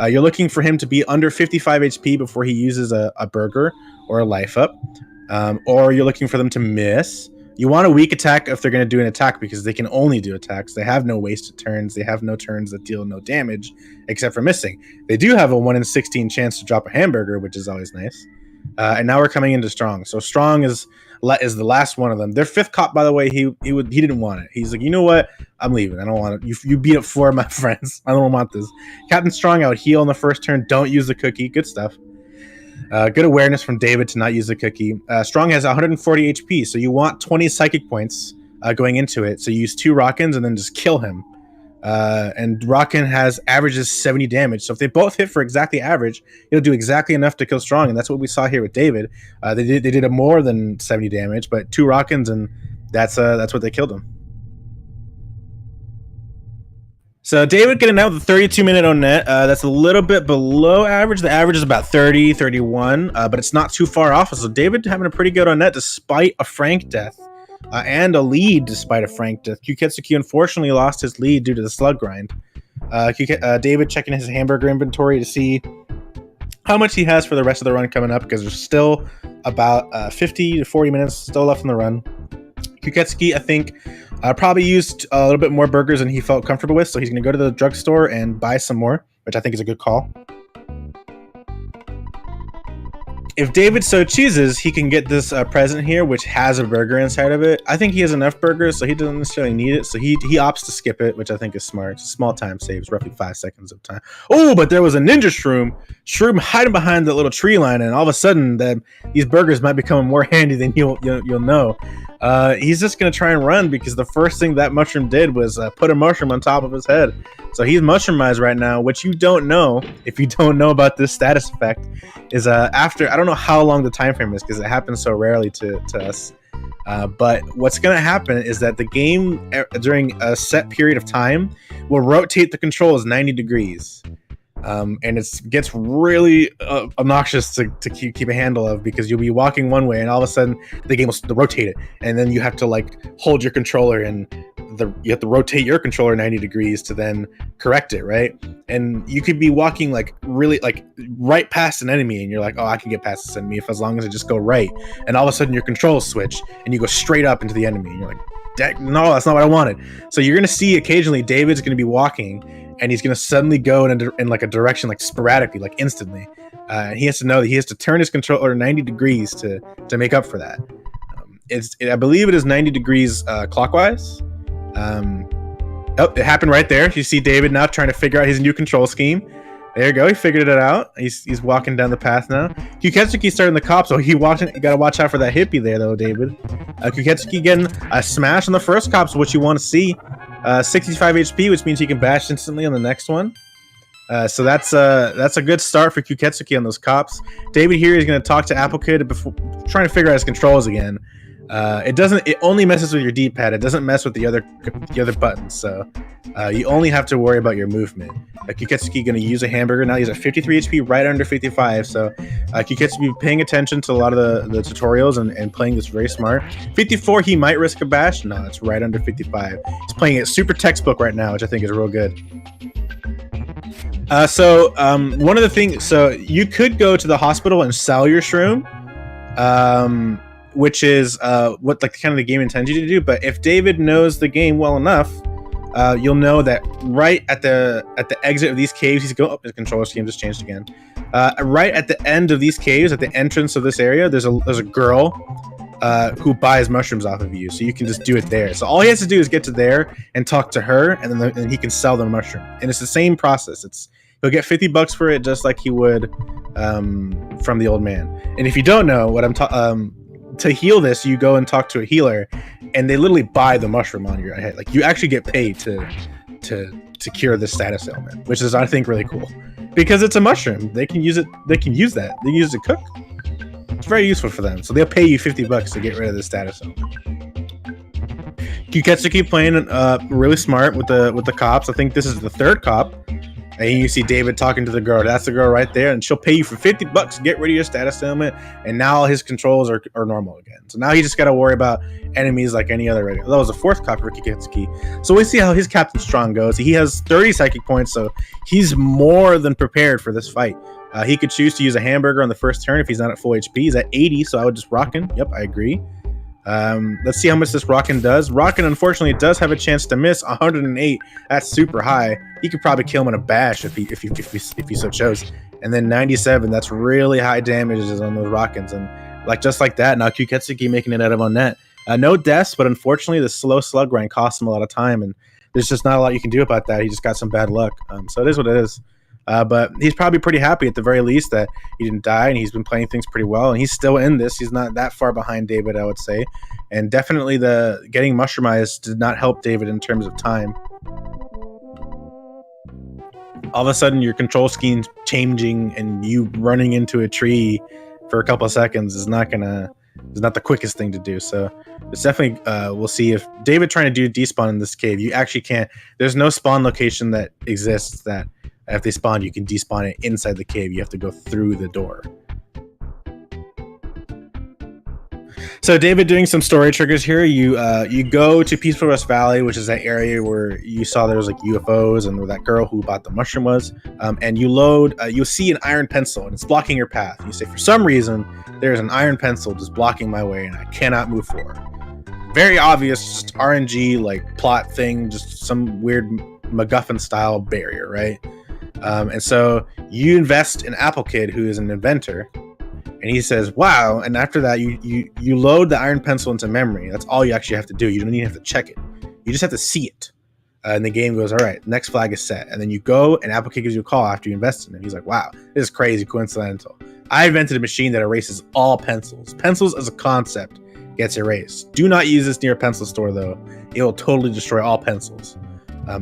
You're looking for him to be under 55 HP before he uses a burger or a life up, or you're looking for them to miss. You want a weak attack if they're going to do an attack because they can only do attacks. They have no wasted turns. They have no turns that deal no damage except for missing. They do have a 1 in 16 chance to drop a hamburger, which is always nice. And now we're coming into strong. So strong is the last one of them. Their 5th cop, by the way, he didn't want it. He's like, you know what? I'm leaving. I don't want it. You beat up 4 of my friends. I don't want this. Captain Strong, I would heal on the first turn. Don't use the cookie. Good stuff. Good awareness from David to not use the cookie. Strong has 140 HP, so you want 20 psychic points going into it. So you use 2 Rockins and then just kill him. And Rockin averages 70 damage. So if they both hit for exactly average, it'll do exactly enough to kill Strong, and that's what we saw here with David. They did a more than 70 damage, but 2 Rockins, and that's what they killed him. So David getting out with a 32-minute on net. That's a little bit below average. The average is about 30, 31, but it's not too far off. So David having a pretty good on net despite a Frank death and a lead despite a Frank death. Kyuketsuki unfortunately lost his lead due to the slug grind. David checking his hamburger inventory to see how much he has for the rest of the run coming up because there's still about 50 to 40 minutes still left in the run. Kyuketsuki, I think, probably used a little bit more burgers than he felt comfortable with, so he's going to go to the drugstore and buy some more, which I think is a good call. If David so chooses, he can get this present here, which has a burger inside of it. I think he has enough burgers, so he doesn't necessarily need it, so he opts to skip it, which I think is smart. It's a small time saves, roughly 5 seconds of time. Oh, but there was a ninja shroom hiding behind the little tree line, and all of a sudden, these burgers might become more handy than you'll know. He's just going to try and run because the first thing that mushroom did was put a mushroom on top of his head. So he's mushroomized right now. What you don't know, if you don't know about this status effect, is after, I don't know how long the time frame is because it happens so rarely to us. But what's going to happen is that the game during a set period of time will rotate the controls 90 degrees. And it gets really obnoxious to keep a handle of because you'll be walking one way and all of a sudden the game will rotate it, and then you have to like hold your controller and you have to rotate your controller 90 degrees to then correct it, right? And you could be walking like really like right past an enemy and you're like, oh, I can get past this enemy if as long as I just go right, and all of a sudden your controls switch and you go straight up into the enemy and you're like, no, that's not what I wanted. So you're gonna see occasionally David's gonna be walking and he's going to suddenly go in like a direction, like sporadically, like instantly. He has to know that he has to turn his controller 90 degrees to make up for that. I believe it is 90 degrees clockwise. Oh, it happened right there. You see David now trying to figure out his new control scheme. There you go. He figured it out. He's walking down the path now. Kyuketsuki starting the cop, so you got to watch out for that hippie there, though, David. Kyuketsuki getting a smash on the first cop, so what you want to see. 65 HP, which means he can bash instantly on the next one. So that's a good start for Kyuketsuki on those cops. David here is going to talk to Apple Kid before trying to figure out his controls again. It only messes with your D-pad. It doesn't mess with the other buttons. So you only have to worry about your movement. Kyuketsuki going to use a hamburger. Now he's at 53 HP, right under 55. So Kyuketsuki paying attention to a lot of the tutorials and playing this very smart. 54, he might risk a bash. No, it's right under 55. He's playing it super textbook right now, which I think is real good. One of the things, so you could go to the hospital and sell your shroom, which is what like kind of the game intends you to do. But if David knows the game well enough, you'll know that right at the exit of these caves, he's going. Oh, his controller scheme just changed again. Right at the end of these caves, at the entrance of this area, there's a girl who buys mushrooms off of you, so you can just do it there. So all he has to do is get to there and talk to her, and then he can sell the mushroom. And it's the same process. He'll get $50 for it, just like he would from the old man. And if you don't know what I'm to heal this, you go and talk to a healer, and they literally buy the mushroom on your head. Like you actually get paid to cure this status ailment, which is I think really cool because it's a mushroom. They can use it. They can use that. They can use it to cook. It's very useful for them. So they'll pay you $50 to get rid of the status ailment. Kyuketsuki playing really smart with the cops. I think this is the third cop. And you see David talking to the girl. That's the girl right there, and she'll pay you for $50 to get rid of your status ailment. And now his controls are normal again. So now he just got to worry about enemies like any other regular. That was the fourth cop for Kyuketsuki. So we see how his Captain Strong goes. He has 30 psychic points, so he's more than prepared for this fight. He could choose to use a hamburger on the first turn if he's not at full HP. He's at 80, so I would just rock him. Yep, I agree. Let's see how much this Rockin does. Rockin unfortunately does have a chance to miss 108. That's super high. He could probably kill him in a bash if he so chose. And then 97. That's really high damages on those Rockins. And just like that, now Kyuketsuki making it out of on net. No deaths, but unfortunately the slow slug grind costs him a lot of time, and there's just not a lot you can do about that. He just got some bad luck. So it is what it is. But he's probably pretty happy at the very least that he didn't die, and he's been playing things pretty well, and he's still in this. He's not that far behind David, I would say. And definitely the getting mushroomized did not help David in terms of time. All of a sudden your control scheme's changing, and you running into a tree for a couple of seconds is not the quickest thing to do. So it's definitely we'll see if David trying to do despawn in this cave. You actually can't. There's no spawn location that exists that if they spawn, you can despawn it inside the cave. You have to go through the door. So David doing some story triggers here. You go to Peaceful Rest Valley, which is that area where you saw there was like UFOs and where that girl who bought the mushroom was. And you load, you'll see an iron pencil and it's blocking your path. You say, for some reason, there's an iron pencil just blocking my way and I cannot move forward. Very obvious, just RNG, like plot thing, just some weird MacGuffin style barrier, right? And so you invest in Apple Kid, who is an inventor, and he says, wow. And after that, you load the iron pencil into memory. That's all you actually have to do. You don't even have to check it. You just have to see it. And the game goes, all right, next flag is set. And then you go, and Apple Kid gives you a call after you invest in it. He's like, wow, this is crazy coincidental. I invented a machine that erases all pencils. Pencils as a concept gets erased. Do not use this near a pencil store, though. It will totally destroy all pencils.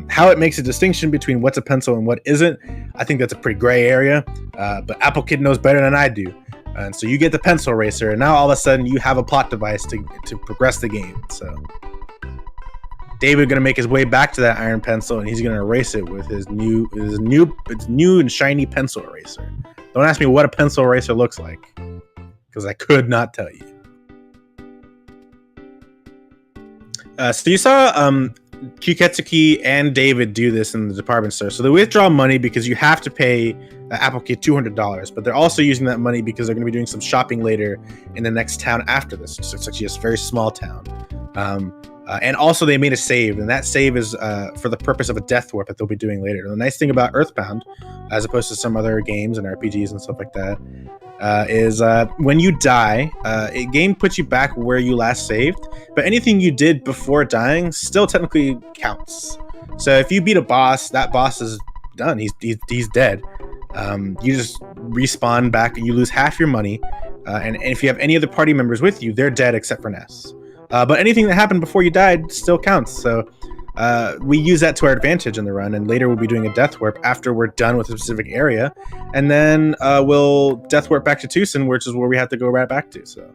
How it makes a distinction between what's a pencil and what isn't, I think that's a pretty gray area. But Apple Kid knows better than I do. And so you get the pencil eraser, and now all of a sudden you have a plot device to progress the game. So David going to make his way back to that iron pencil, and he's going to erase it with his new and shiny pencil eraser. Don't ask me what a pencil eraser looks like, because I could not tell you. So you saw Kyuketsuki and David do this in the department store. So they withdraw money because you have to pay Apple Kid $200, but they're also using that money because they're going to be doing some shopping later in the next town after this. So it's actually a very small town. And also they made a save, and that save is for the purpose of a death warp that they'll be doing later. And the nice thing about Earthbound, as opposed to some other games and RPGs and stuff like that, is when you die, a game puts you back where you last saved, but anything you did before dying still technically counts. So if you beat a boss, that boss is done. He's dead. You just respawn back, and you lose half your money. And if you have any other party members with you, they're dead except for Ness. But anything that happened before you died still counts. So we use that to our advantage in the run, and later we'll be doing a death warp after we're done with a specific area, and then we'll death warp back to Tucson, which is where we have to go right back to. So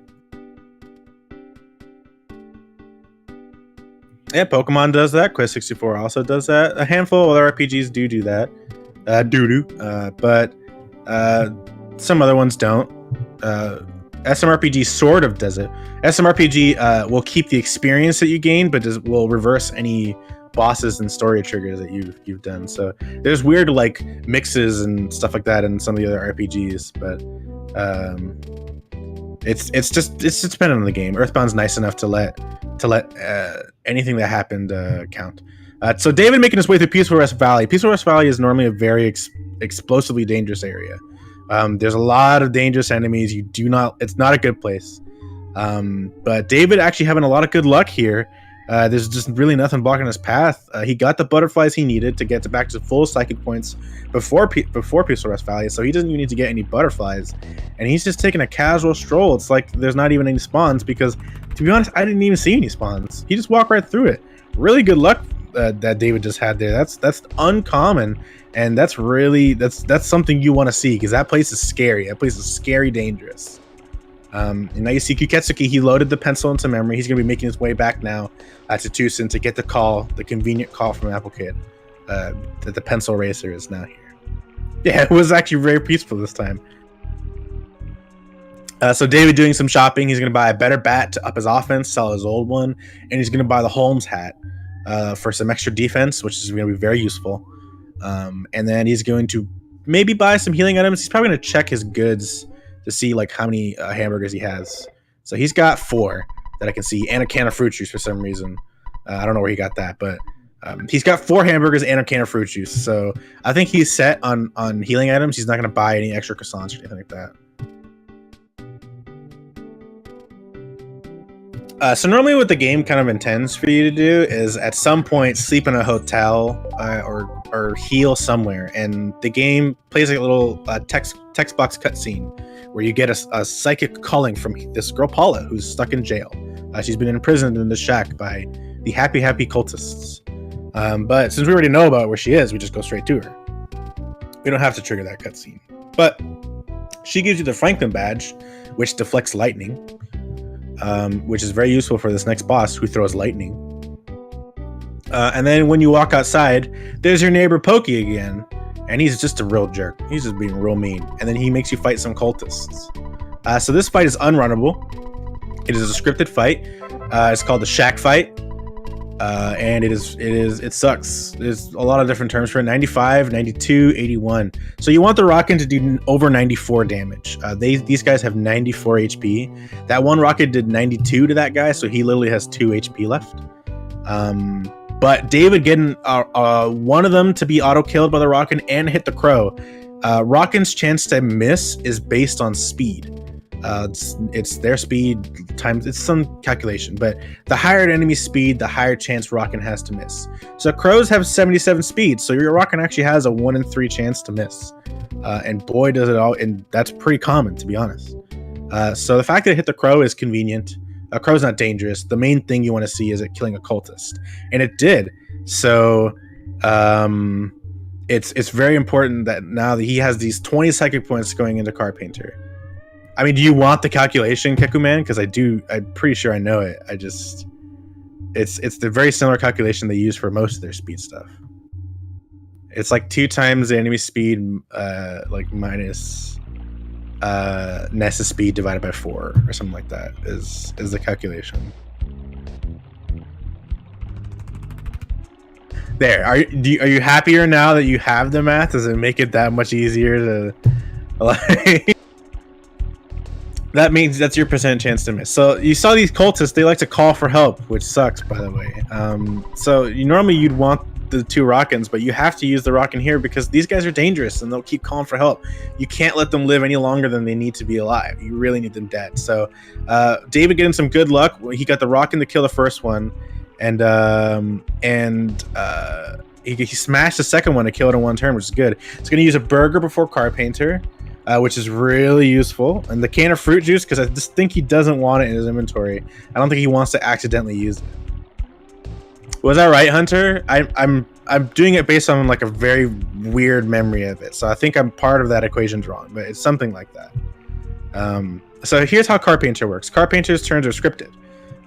yeah, Pokemon does that. Quiz 64 also does that. A handful of other RPGs do that. But some other ones don't. SMRPG sort of does it. SMRPG will keep the experience that you gain, but will reverse any bosses and story triggers that you've done. So there's weird like mixes and stuff like that in some of the other RPGs, but it's just dependent on the game. Earthbound's nice enough to let anything that happened count. So David making his way through Peaceful Rest Valley. Peaceful Rest Valley is normally a very explosively dangerous area. There's a lot of dangerous enemies. It's not a good place. But David actually having a lot of good luck here. There's just really nothing blocking his path. He got the butterflies he needed to get back to full psychic points before Peaceful Rest Valley, so he doesn't even need to get any butterflies. And he's just taking a casual stroll. It's like there's not even any spawns, because, to be honest, I didn't even see any spawns. He just walked right through it. Really good luck that David just had there. That's uncommon, and that's something you want to see, because that place is scary. That place is scary dangerous. And now you see Kyuketsuki. He loaded the pencil into memory. He's going to be making his way back now to Tucson to get the convenient call from Apple Kid that the pencil racer is now here. Yeah, it was actually very peaceful this time. So David doing some shopping. He's going to buy a better bat to up his offense, sell his old one, and he's going to buy the Holmes hat for some extra defense, which is going to be very useful. And then he's going to maybe buy some healing items. He's probably going to check his goods to see like how many hamburgers he has. So he's got 4 that I can see, and a can of fruit juice for some reason. I don't know where he got that, but he's got 4 hamburgers and a can of fruit juice. So I think he's set on healing items. He's not going to buy any extra croissants or anything like that. So normally what the game kind of intends for you to do is at some point sleep in a hotel or heal somewhere, and the game plays a little text box cutscene where you get a psychic calling from this girl Paula, who's stuck in jail. She's been imprisoned in the shack by the happy cultists. But since we already know about where she is, we just go straight to her. We don't have to trigger that cutscene. But she gives you the Franklin badge, which deflects lightning, which is very useful for this next boss who throws lightning. And then when you walk outside, there's your neighbor Pokey again, and he's just a real jerk. He's just being real mean. And then he makes you fight some cultists. So this fight is unrunnable. It is a scripted fight. It's called the Shack Fight. And it sucks. There's a lot of different terms for it. 95, 92, 81. So you want the rocket to do over 94 damage. These guys have 94 HP. That one rocket did 92 to that guy, so he literally has 2 HP left. But David getting one of them to be auto-killed by the rocket and hit the crow. Rockin's chance to miss is based on speed. It's their speed times, it's some calculation, but the higher an enemy speed, the higher chance Rockin has to miss. So crows have 77 speed, so your Rockin actually has a 1 in 3 chance to miss. And boy does it all, and that's pretty common, to be honest. So the fact that it hit the crow is convenient. A crow's not dangerous. The main thing you want to see is it killing a cultist, and it did. So it's very important that now that he has these 20 psychic points going into Carpainter. I mean, do you want the calculation, Kekuman? Because I do. I'm pretty sure I know it. It's the very similar calculation they use for most of their speed stuff. It's like 2 times the enemy speed, like minus Ness's speed divided by 4 or something like that is the calculation. There. Are you happier now that you have the math? Does it make it that much easier to like? That means that's your percent chance to miss. So you saw these cultists, they like to call for help, which sucks, by the way. So normally you'd want the 2 Rockins, but you have to use the Rockin here because these guys are dangerous and they'll keep calling for help. You can't let them live any longer than they need to be alive. You really need them dead. So David getting some good luck. He got the Rockin to kill the first one, and he smashed the second one to kill it in 1 turn, which is good. It's going to use a burger before Carpainter, which is really useful, and the can of fruit juice, because I just think he doesn't want it in his inventory. I don't think he wants to accidentally use it. Was that right, Hunter? I'm doing it based on like a very weird memory of it, so I think I'm part of that equation's wrong, but it's something like that. So here's how Carpainter works. Carpainter's turns are scripted,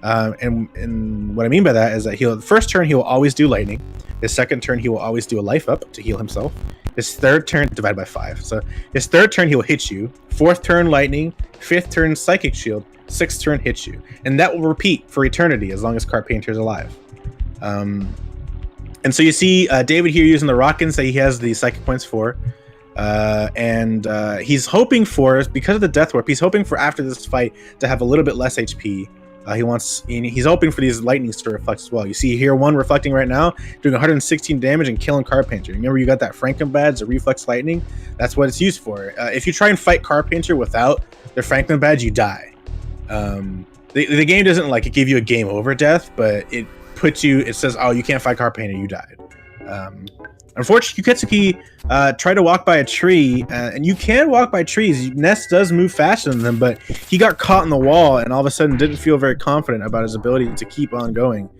and what I mean by that is that the first turn he will always do lightning. His second turn he will always do a life up to heal himself. His third turn divided by 5. So his third turn he will hit you. Fourth turn lightning. Fifth turn psychic shield. Sixth turn hits you, and that will repeat for eternity as long as Carpainter's alive. And so you see David here using the rockets that he has the psychic points for. And he's hoping for, because of the death warp, he's hoping for after this fight to have a little bit less HP. He's hoping for these lightnings to reflect as well. You see here one reflecting right now, doing 116 damage and killing Carpainter. Remember, you got that Franklin badge, the reflex lightning. That's what it's used for. If you try and fight Carpainter without the Franklin badge, you die. The game doesn't like give you a game over death, but it puts you. It says, "Oh, you can't fight Carpainter, you died." Unfortunately, Kyuketsuki tried to walk by a tree, and you can walk by trees. Ness does move faster than them, but he got caught in the wall and all of a sudden didn't feel very confident about his ability to keep on going.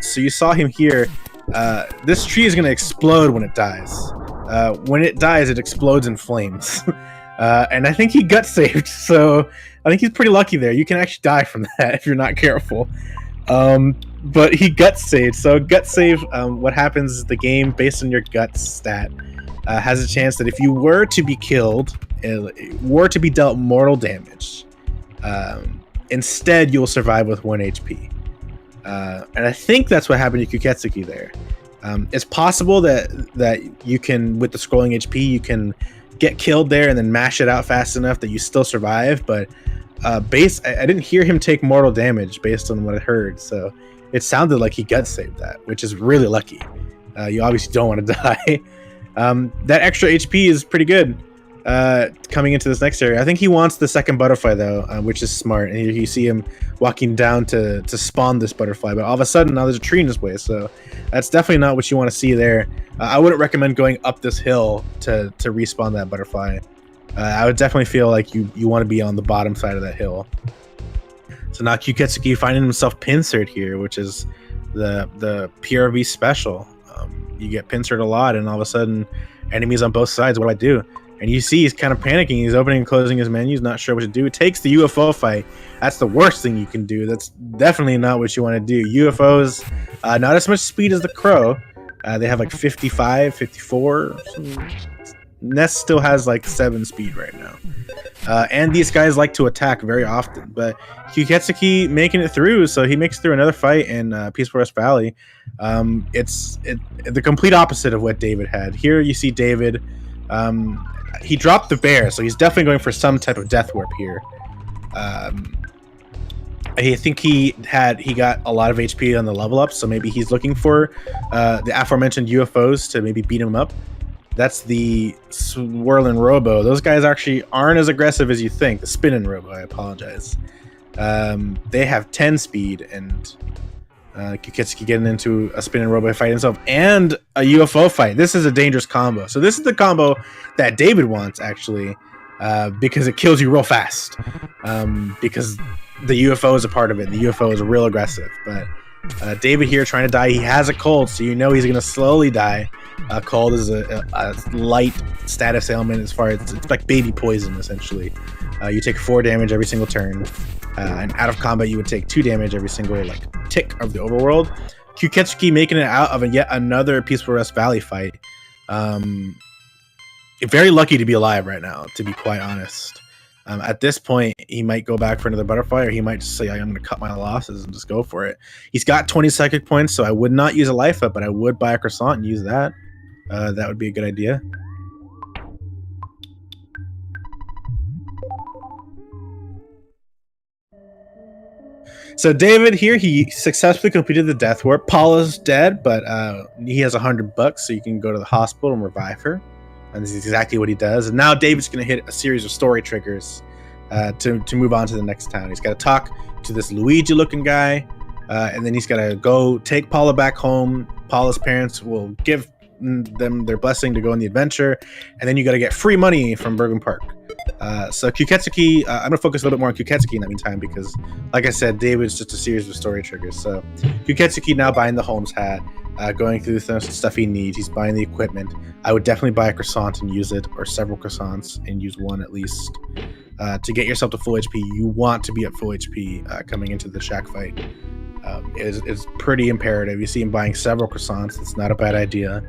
So you saw him here. This tree is going to explode when it dies. When it dies, it explodes in flames. And I think he gut saved, so I think he's pretty lucky there. You can actually die from that if you're not careful. But he gut saved. So gut save, what happens is the game, based on your gut stat, has a chance that if you were to be killed, were to be dealt mortal damage, instead you'll survive with 1 HP. And I think that's what happened to Kyuketsuki there. It's possible that you can, with the scrolling HP, you can get killed there and then mash it out fast enough that you still survive, but I didn't hear him take mortal damage based on what I heard, so it sounded like he gut saved that, which is really lucky. You obviously don't want to die. That extra HP is pretty good coming into this next area. I think he wants the second butterfly though, which is smart, and you see him walking down to spawn this butterfly, but all of a sudden now there's a tree in his way, so that's definitely not what you want to see there. I wouldn't recommend going up this hill to respawn that butterfly. I would definitely feel like you want to be on the bottom side of that hill. So now Kyuketsuki finding himself pincered here, which is the PRV special. You get pincered a lot, and all of a sudden, enemies on both sides. What do I do? And you see he's kind of panicking. He's opening and closing his menus, not sure what to do. It takes the UFO fight. That's the worst thing you can do. That's definitely not what you want to do. UFOs, not as much speed as the Crow. They have like 55, 54. Ness still has like 7 speed right now. And these guys like to attack very often, but Kyuketsuki making it through, so he makes through another fight in Peaceful Rest Valley. It's the complete opposite of what David had. Here you see David, he dropped the bear, so he's definitely going for some type of death warp here. I think he got a lot of HP on the level up, so maybe he's looking for the aforementioned UFOs to maybe beat him up. That's the Swirling Robo. Those guys actually aren't as aggressive as you think. The Spinning Robo, I apologize. They have 10 speed, and Kyuketsuki getting into a Spinning Robo fight himself and a UFO fight. This is a dangerous combo. So this is the combo that David wants, actually, because it kills you real fast. Because the UFO is a part of it. The UFO is real aggressive. But David here trying to die. He has a cold, so you know he's going to slowly die. Cold is a light status ailment as far as it's like baby poison, essentially. You take 4 damage every single turn, and out of combat you would take 2 damage every single tick of the overworld. Kyuketsuki making it out of yet another Peaceful Rest Valley fight. Very lucky to be alive right now, to be quite honest. At this point, he might go back for another butterfly, or he might just say, I'm going to cut my losses and just go for it. He's got 20 psychic points, so I would not use a life up, but I would buy a croissant and use that. That would be a good idea. So David here, he successfully completed the death warp. Paula's dead, but he has $100, so you can go to the hospital and revive her. And this is exactly what he does. And now David's going to hit a series of story triggers to move on to the next town. He's got to talk to this Luigi-looking guy, and then he's got to go take Paula back home. Paula's parents will give them their blessing to go on the adventure, and then you got to get free money from Bergen Park. So Kyuketsuki, I'm gonna focus a little bit more on Kyuketsuki in the meantime because, like I said, David's just a series of story triggers. So Kyuketsuki now buying the Holmes hat, going through the stuff he needs. He's buying the equipment. I would definitely buy a croissant and use it, or several croissants and use one at least, to get yourself to full HP. You want to be at full HP coming into the shack fight. It's pretty imperative. You see him buying several croissants. It's not a bad idea.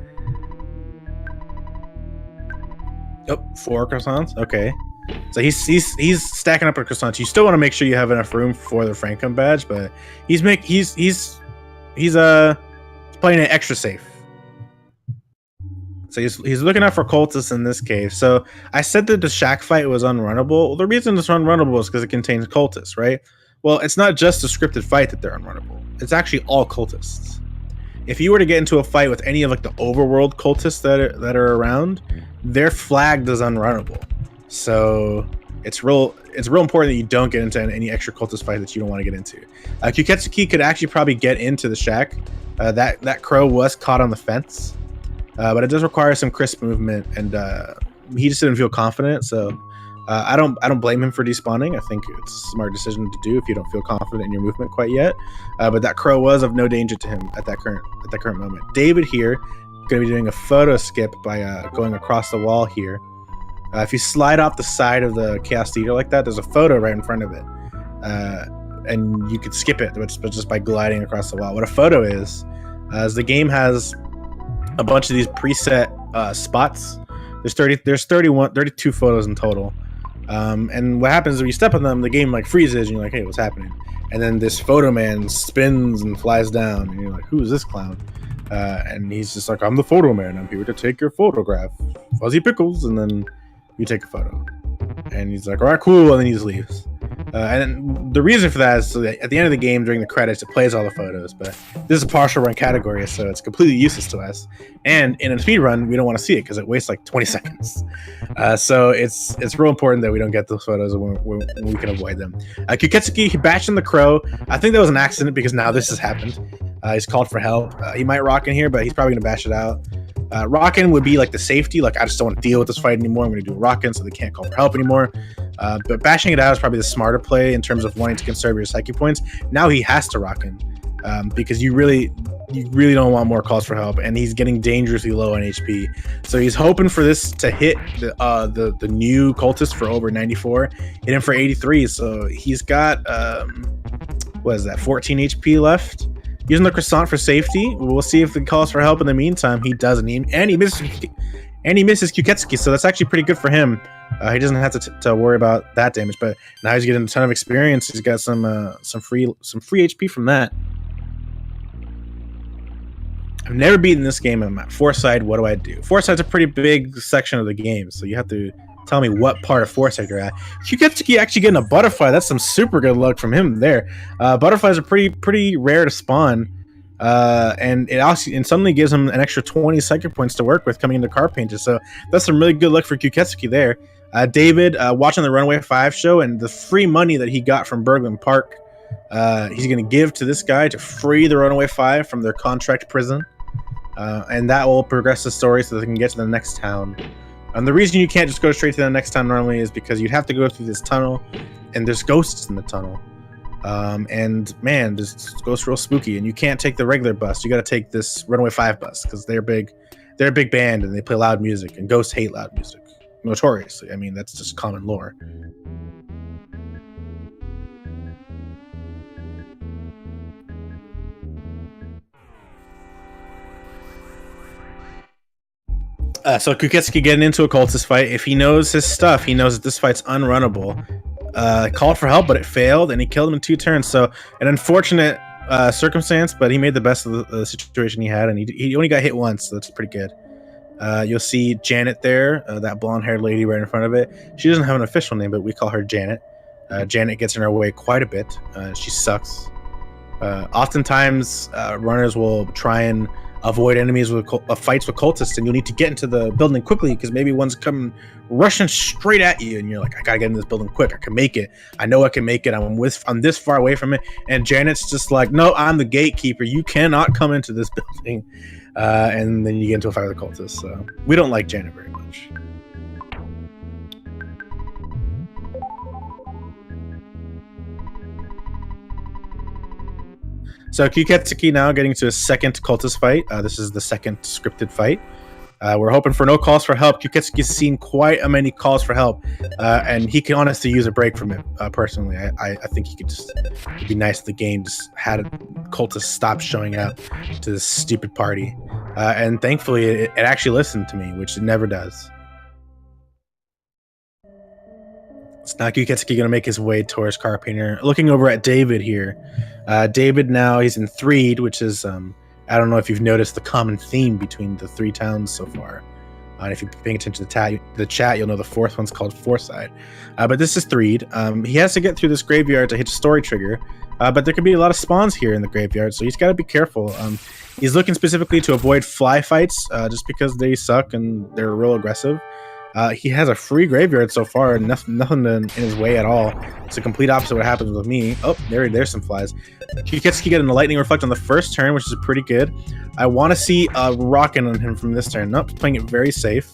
Oh, 4 croissants. Okay. So he's stacking up a croissant. You still want to make sure you have enough room for the Frankum badge, but he's playing it extra safe. So he's looking out for cultists in this cave. So I said that the shack fight was unrunnable. Well, the reason it's unrunnable is because it contains cultists, right? Well, it's not just a scripted fight that they're unrunnable. It's actually all cultists. If you were to get into a fight with any of like the overworld cultists that are around, they're flagged as unrunnable. So it's real important that you don't get into any extra cultist fight that you don't want to get into. Kyuketsuki could actually probably get into the shack. That crow was caught on the fence, but it does require some crisp movement, and he just didn't feel confident. So I don't blame him for despawning. I think it's a smart decision to do if you don't feel confident in your movement quite yet. But that crow was of no danger to him at that current moment. David here going to be doing a photo skip by going across the wall here. If you slide off the side of the Chaos Theater like that, there's a photo right in front of it. And you could skip it but just by gliding across the wall. What a photo is the game has a bunch of these preset spots. There's 32 photos in total. And what happens is when you step on them, the game like freezes and you're like, hey, what's happening? And then this photo man spins and flies down and you're like, who is this clown? And he's just like, I'm the photo man. I'm here to take your photograph. Fuzzy Pickles. And then you take a photo. And he's like, all right, cool. And then he just leaves. And the reason for that is so that at the end of the game, during the credits, it plays all the photos. But this is a partial run category, so it's completely useless to us. And in a speed run, we don't want to see it because it wastes like 20 seconds. So it's real important that we don't get those photos when we can avoid them. Kyuketsuki, he bashed in the crow. I think that was an accident because now this has happened. He's called for help. He might rock in here, but he's probably going to bash it out. Rockin' would be like the safety, like I just don't want to deal with this fight anymore. I'm going to do a rockin' so they can't call for help anymore. But bashing it out is probably the smarter play in terms of wanting to conserve your psyche points. Now he has to rockin' because you really don't want more calls for help, and he's getting dangerously low on HP. So he's hoping for this to hit the new cultist for over 94, hit him for 83. So he's got what is that, 14 HP left. Using the croissant for safety. We'll see if it calls for help in the meantime. He doesn't. And he misses Kyuketsuki, so that's actually pretty good for him. He doesn't have to worry about that damage, but now he's getting a ton of experience. He's got some free HP from that. I've never beaten this game. I'm at Foresight. What do I do? Foresight's a pretty big section of the game, so you have to tell me what part of Foresight you're at. Kyuketsuki actually getting a butterfly. That's some super good luck from him there. Butterflies are pretty rare to spawn, and it suddenly gives him an extra 20 psychic points to work with coming into Car Painter. So that's some really good luck for Kyuketsuki there. David, watching the Runaway 5 show and the free money that he got from Bergman Park, he's going to give to this guy to free the Runaway 5 from their contract prison, and that will progress the story so they can get to the next town. And the reason you can't just go straight to the next town normally is because you'd have to go through this tunnel, and there's ghosts in the tunnel. And man, this ghosts real spooky, and you can't take the regular bus. You got to take this Runaway 5 bus because they're big. They're a big band, and they play loud music, and ghosts hate loud music. Notoriously. I mean, that's just common lore. So Kyuketsuki getting into a cultist fight. If he knows his stuff, he knows that this fight's unrunnable. Called for help, but it failed, and he killed him in 2 turns. So an unfortunate circumstance, but he made the best of the situation he had, and he only got hit once, so that's pretty good. You'll see Janet there, that blonde-haired lady right in front of it. She doesn't have an official name, but we call her Janet. Janet gets in our way quite a bit. She sucks. Oftentimes, runners will try and avoid enemies with fights with cultists, and you'll need to get into the building quickly because maybe one's coming rushing straight at you, and you're like, I gotta get in this building quick. I can make it. I know I can make it. I'm this far away from it, and Janet's just like, no, I'm the gatekeeper. You cannot come into this building. And then you get into a fight with the cultists. So we don't like Janet very much. So Kyuketsuki now getting to his second cultist fight. This is the second scripted fight. We're hoping for no calls for help. Kyuketsuki's seen quite a many calls for help, and he can honestly use a break from it. Personally, I think he could just, it'd be nice if the game just had cultists stop showing up to this stupid party. And thankfully, it actually listened to me, which it never does. So now Kyuketsuki going to make his way towards Car Painter. Looking over at David here. David now, he's in Threed, which is... I don't know if you've noticed the common theme between the 3 towns so far. And if you're paying attention to the chat, you'll know the 4th one's called Forsyth. But this is Threed. He has to get through this graveyard to hit a story trigger. But there could be a lot of spawns here in the graveyard, so he's got to be careful. He's looking specifically to avoid fly fights, just because they suck and they're real aggressive. He has a free graveyard so far, and nothing in his way at all. It's the complete opposite of what happens with me. Oh, there's some flies. Kyuketsuki getting the lightning reflect on the first turn, which is pretty good. I want to see a rockin' on him from this turn. Nope, playing it very safe.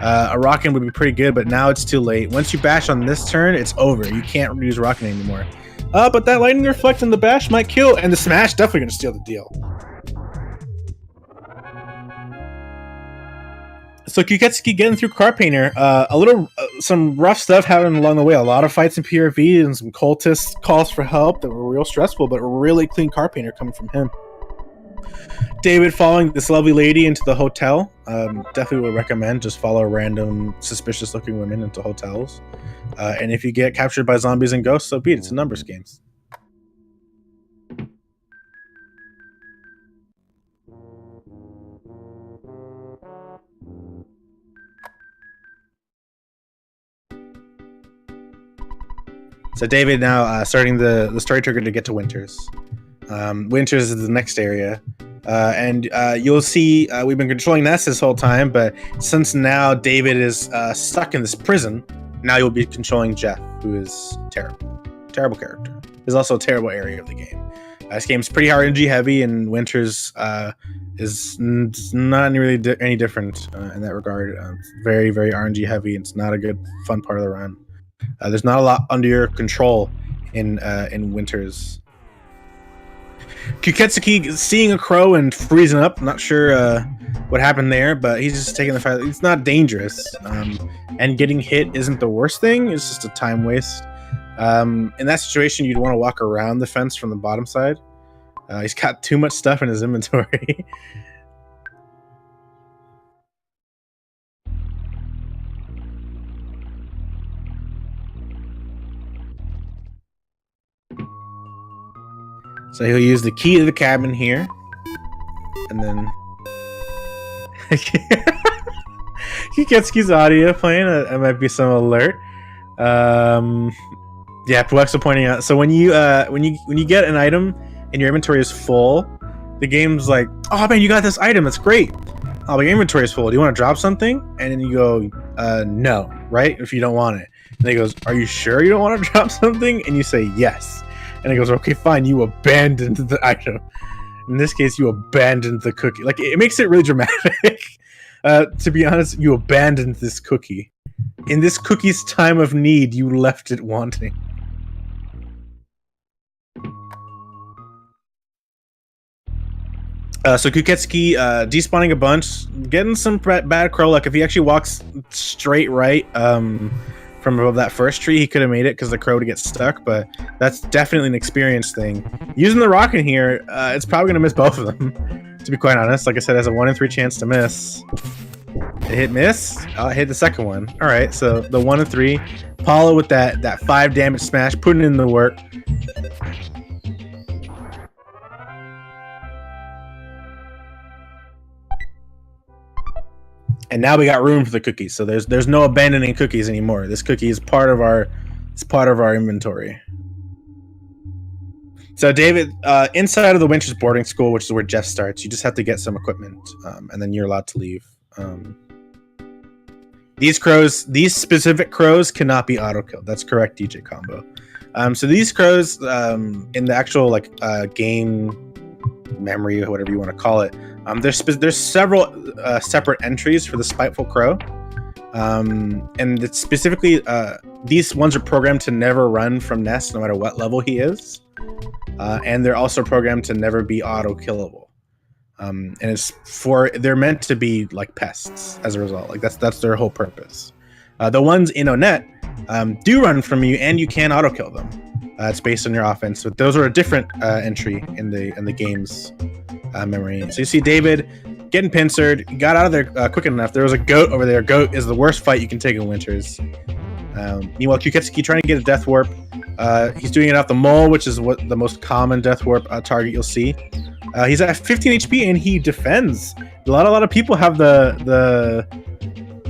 A rockin' would be pretty good, but now it's too late. Once you bash on this turn, it's over. You can't use rockin' anymore. But that lightning reflect and the bash might kill, and the smash definitely going to steal the deal. So Kyuketsuki getting through Car Painter, some rough stuff happened along the way. A lot of fights in PRV and some cultist calls for help that were real stressful, but a really clean Car Painter coming from him. David following this lovely lady into the hotel. Definitely would recommend just follow random suspicious looking women into hotels. And if you get captured by zombies and ghosts, so be it. It's a numbers game. So David now starting the story trigger to get to Winters. Winters is the next area. And you'll see we've been controlling Ness this whole time, but since now David is stuck in this prison, now you'll be controlling Jeff, who is terrible. Terrible character. Is also a terrible area of the game. This game's pretty RNG heavy, and Winters is not really any different in that regard. It's very, very RNG heavy. It's not a good, fun part of the run. There's not a lot under your control in Winters. Kyuketsuki seeing a crow and freezing up. Not sure what happened there, but he's just taking the fight. It's not dangerous, and getting hit isn't the worst thing. It's just a time waste. In that situation, you'd want to walk around the fence from the bottom side. He's got too much stuff in his inventory. So he'll use the key to the cabin here, and then Kyuketsuki's audio playing. It might be some alert. Yeah, Puexo pointing out. So when you get an item and your inventory is full, the game's like, "Oh man, you got this item. That's great. Oh, but your inventory is full. Do you want to drop something?" And then you go, "No," right? If you don't want it, and he goes, "Are you sure you don't want to drop something?" And you say, "Yes." And he goes, "Okay, fine, you abandoned the item." In this case, you abandoned the cookie. Like, it makes it really dramatic. To be honest, you abandoned this cookie. In this cookie's time of need, you left it wanting. So Kyuketsuki despawning a bunch, getting some bad crow luck. If he actually walks straight right, from above that first tree, he could have made it because the crow would get stuck, but that's definitely an experience thing. Using the rock in here, it's probably going to miss both of them, to be quite honest. Like I said, it has a 1 in 3 chance to miss. It hit miss? Oh, it hit the second one. All right, so the 1 in 3. Paulo with that 5 damage smash, putting in the work. And now we got room for the cookies, so there's no abandoning cookies anymore. This cookie is part of our inventory. So David, inside of the Winters boarding school, which is where Jeff starts, you just have to get some equipment, and then you're allowed to leave. These specific crows cannot be auto killed. That's correct, DJ Combo. So these crows, in the actual game memory or whatever you want to call it, there's several separate entries for the Spiteful Crow, and it's specifically these ones are programmed to never run from Ness no matter what level he is. and they're also programmed to never be auto-killable. And they're meant to be like pests as a result. Like that's their whole purpose. The ones in Onet do run from you, and you can auto-kill them. It's based on your offense, but those are a different entry in the game's memory. So you see David getting pincered, got out of there quick enough. There was a goat over there. Goat is the worst fight you can take in Winters. Meanwhile, Kyuketsuki trying to get a death warp. He's doing it off the mole, which is what the most common death warp target you'll see. He's at 15 HP and he defends. A lot of people have the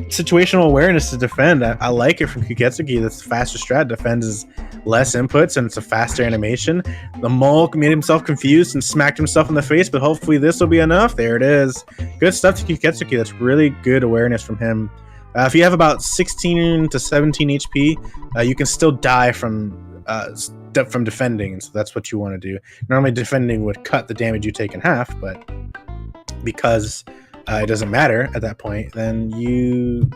situational awareness to defend. I like it from Kyuketsuki. That's faster strat. Defends is less inputs and it's a faster animation. The mole made himself confused and smacked himself in the face, but hopefully this will be enough. There it is. Good stuff to Kyuketsuki. That's really good awareness from him. If you have about 16 to 17 HP, you can still die from defending, and so that's what you want to do. Normally defending would cut the damage you take in half, but because it doesn't matter at that point, then you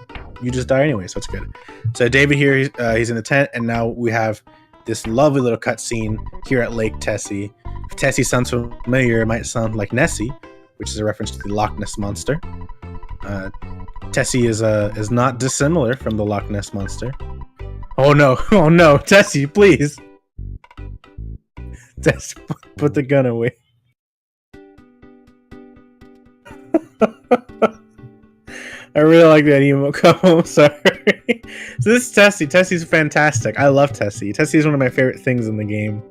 just die anyway, so it's good. So David here, he's in the tent, and now we have this lovely little cutscene here at Lake Tessie. If Tessie sounds familiar, it might sound like Nessie, which is a reference to the Loch Ness Monster. Tessie is not dissimilar from the Loch Ness Monster. Oh no, Tessie, please. Tessie, put the gun away. I really like that emo combo. Sorry. So this is Tessie. Tessie's fantastic. I love Tessie. Tessie is one of my favorite things in the game.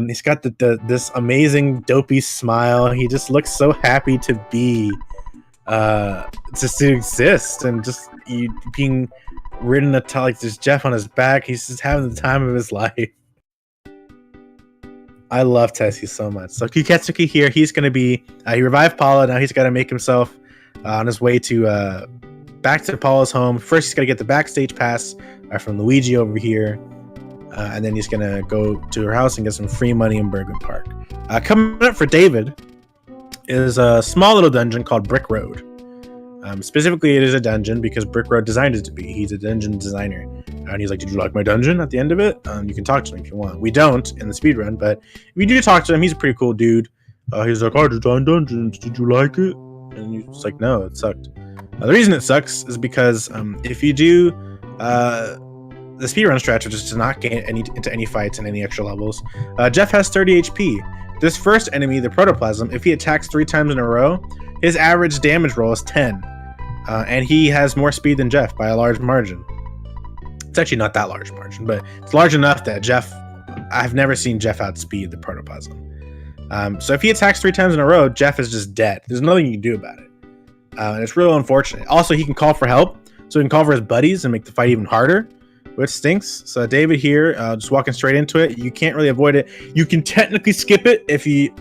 He's got this amazing dopey smile. He just looks so happy to be, just to exist, and just being ridden like there's Jeff on his back. He's just having the time of his life. I love Tessie so much. So Kyuketsuki here, he's going to be, he revived Paula. Now he's got to make himself on his way to back to Paula's home. First, he's got to get the backstage pass from Luigi over here. And then he's going to go to her house and get some free money in Bergman Park. Coming up for David is a small little dungeon called Brick Road. Specifically, it is a dungeon because Brick Road designed it to be. He's a dungeon designer. And he's like, did you like my dungeon at the end of it? You can talk to him if you want. We don't in the speedrun, but if you do talk to him, he's a pretty cool dude. He's like, I designed dungeons. Did you like it? And he's like, no, it sucked. The reason it sucks is because if you do the speedrun strategy just to not get into any fights and any extra levels, Jeff has 30 HP. This first enemy, the Protoplasm, if he attacks 3 times in a row, his average damage roll is 10. And he has more speed than Jeff by a large margin. It's actually not that large margin, but it's large enough that I've never seen Jeff outspeed the Protoplasm. So if he attacks 3 times in a row, Jeff is just dead. There's nothing you can do about it. And it's real unfortunate. Also, he can call for help, so he can call for his buddies and make the fight even harder, which stinks. So David here, just walking straight into it. You can't really avoid it. You can technically skip it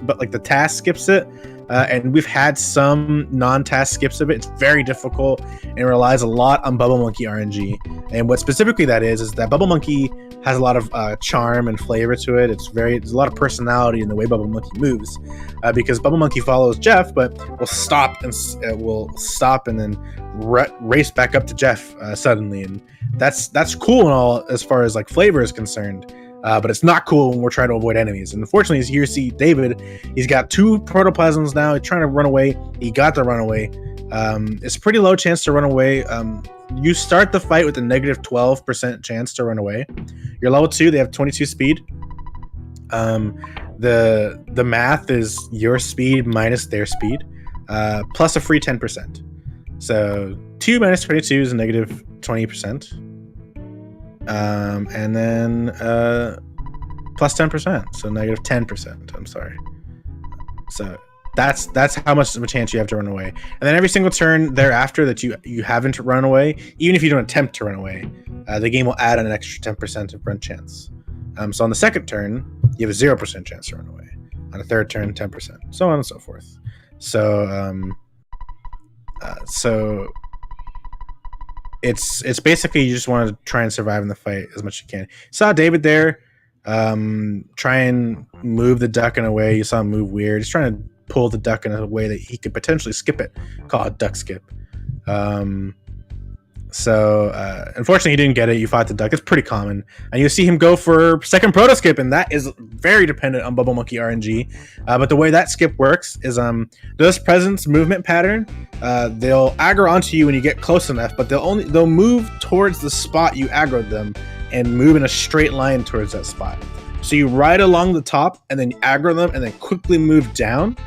but like the task skips it. And we've had some non-task skips of it. It's very difficult and relies a lot on Bubble Monkey RNG. And what specifically that is that Bubble Monkey has a lot of charm and flavor to it. There's a lot of personality in the way Bubble Monkey moves, because Bubble Monkey follows Jeff, but will stop and then race back up to Jeff suddenly, and that's cool and all as far as like flavor is concerned. But it's not cool when we're trying to avoid enemies. And unfortunately, here you see David, he's got 2 Protoplasms now. He's trying to run away. He got the runaway. It's a pretty low chance to run away. You start the fight with a negative 12% chance to run away. You're level 2. They have 22 speed. The math is your speed minus their speed, plus a free 10%. So 2 minus 22 is a negative 20%. And then plus 10%, so negative 10%. I'm sorry. So that's how much of a chance you have to run away. And then every single turn thereafter that you haven't run away, even if you don't attempt to run away, the game will add an extra 10% of run chance. So on the second turn, you have a 0% chance to run away. On the third turn, 10%, so on and so forth. So it's basically you just want to try and survive in the fight as much as you can. You saw David there try and move the duck in a way. You saw him move weird. He's trying to pull the duck in a way that he could potentially skip it. Call it duck skip. So unfortunately, he didn't get it. You fought the duck. It's pretty common, and you see him go for second proto skip, and that is very dependent on Bubble Monkey RNG. But the way that skip works is those presence movement pattern. They'll aggro onto you when you get close enough, but they'll move towards the spot you aggroed them and move in a straight line towards that spot. So you ride along the top and then aggro them, and then quickly move down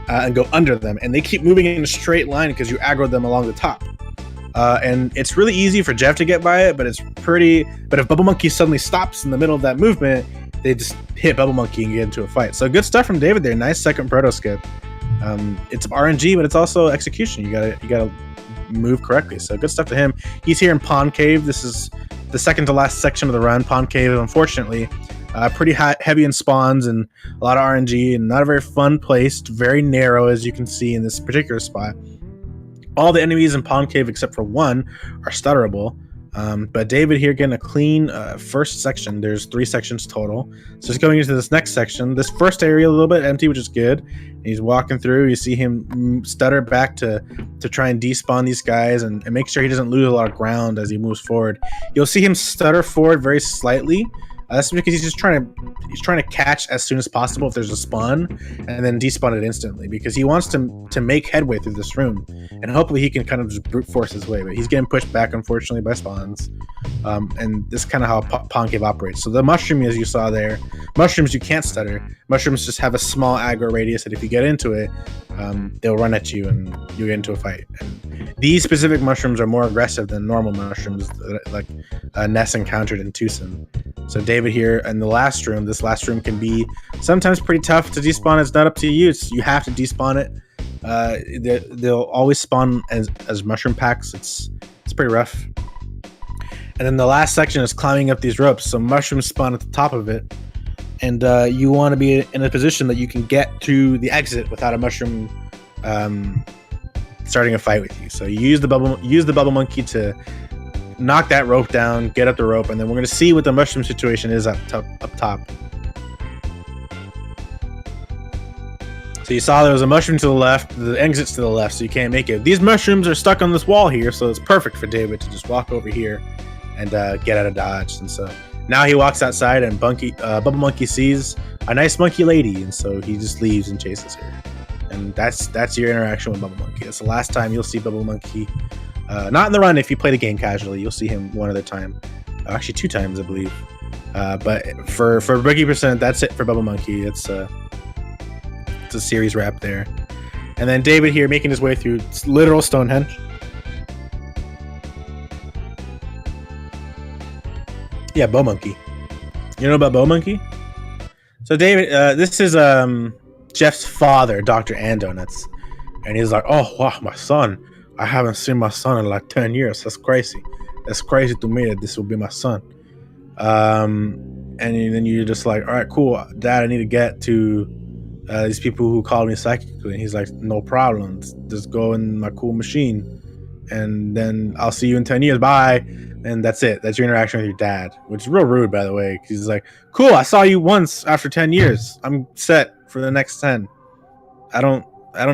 and go under them, and they keep moving in a straight line because you aggroed them along the top. And it's really easy for Jeff to get by it, but but if Bubble Monkey suddenly stops in the middle of that movement, they just hit Bubble Monkey and get into a fight. So good stuff from David there. Nice second proto skip. It's RNG, but it's also execution. You gotta move correctly. So good stuff to him. He's here in Pond Cave. This is the second to last section of the run. Pond Cave, unfortunately, pretty heavy in spawns and a lot of RNG, and not a very fun place. Very narrow, as you can see in this particular spot. All the enemies in Pond Cave except for one are stutterable. But David here getting a clean first section. There's 3 sections total. So he's going into this next section. This first area a little bit empty, which is good. And he's walking through. You see him stutter back to try and despawn these guys and make sure he doesn't lose a lot of ground as he moves forward. You'll see him stutter forward very slightly. That's because he's trying to catch as soon as possible if there's a spawn, and then despawn it instantly, because he wants to make headway through this room, and hopefully he can kind of just brute force his way. But he's getting pushed back, unfortunately, by spawns, and this is kind of how Pond Cave operates. So the mushroom, as you saw there, mushrooms you can't stutter. Mushrooms just have a small aggro radius that if you get into it, they'll run at you and you get into a fight. And these specific mushrooms are more aggressive than normal mushrooms, like Ness encountered in Tucson. So David here in the last room. This last room can be sometimes pretty tough to despawn. It's not up to you. You have to despawn it. They'll always spawn as mushroom packs. It's pretty rough. And then the last section is climbing up these ropes. So mushrooms spawn at the top of it, and you want to be in a position that you can get to the exit without a mushroom starting a fight with you. So you use the bubble monkey to knock that rope down, get up the rope, and then we're going to see what the mushroom situation is up top. So you saw there was a mushroom to the left, the exit's to the left, so you can't make it. These mushrooms are stuck on this wall here, so it's perfect for David to just walk over here and get out of dodge. And so now he walks outside, and Bubble Monkey sees a nice monkey lady, and so he just leaves and chases her. And that's your interaction with Bubble Monkey. That's the last time you'll see Bubble Monkey. Not in the run. If you play the game casually, you'll see him one other time. Actually, 2 times, I believe. But for Boogie Percent, that's it for Bubble Monkey. It's a series wrap there. And then David here making his way through literal Stonehenge. Yeah, Bow Monkey. You know about Bow Monkey? So David, this is Jeff's father, Dr. Andonuts. And he's like, oh, wow, my son. I haven't seen my son in like 10 years. That's crazy. That's crazy to me that this will be my son. And then you're just like, all right, cool. Dad, I need to get to these people who called me psychically. And he's like, no problem. Just go in my cool machine. And then I'll see you in 10 years. Bye. And that's it. That's your interaction with your dad, which is real rude, by the way. Because he's like, cool, I saw you once after 10 years. I'm set for the next 10. I don't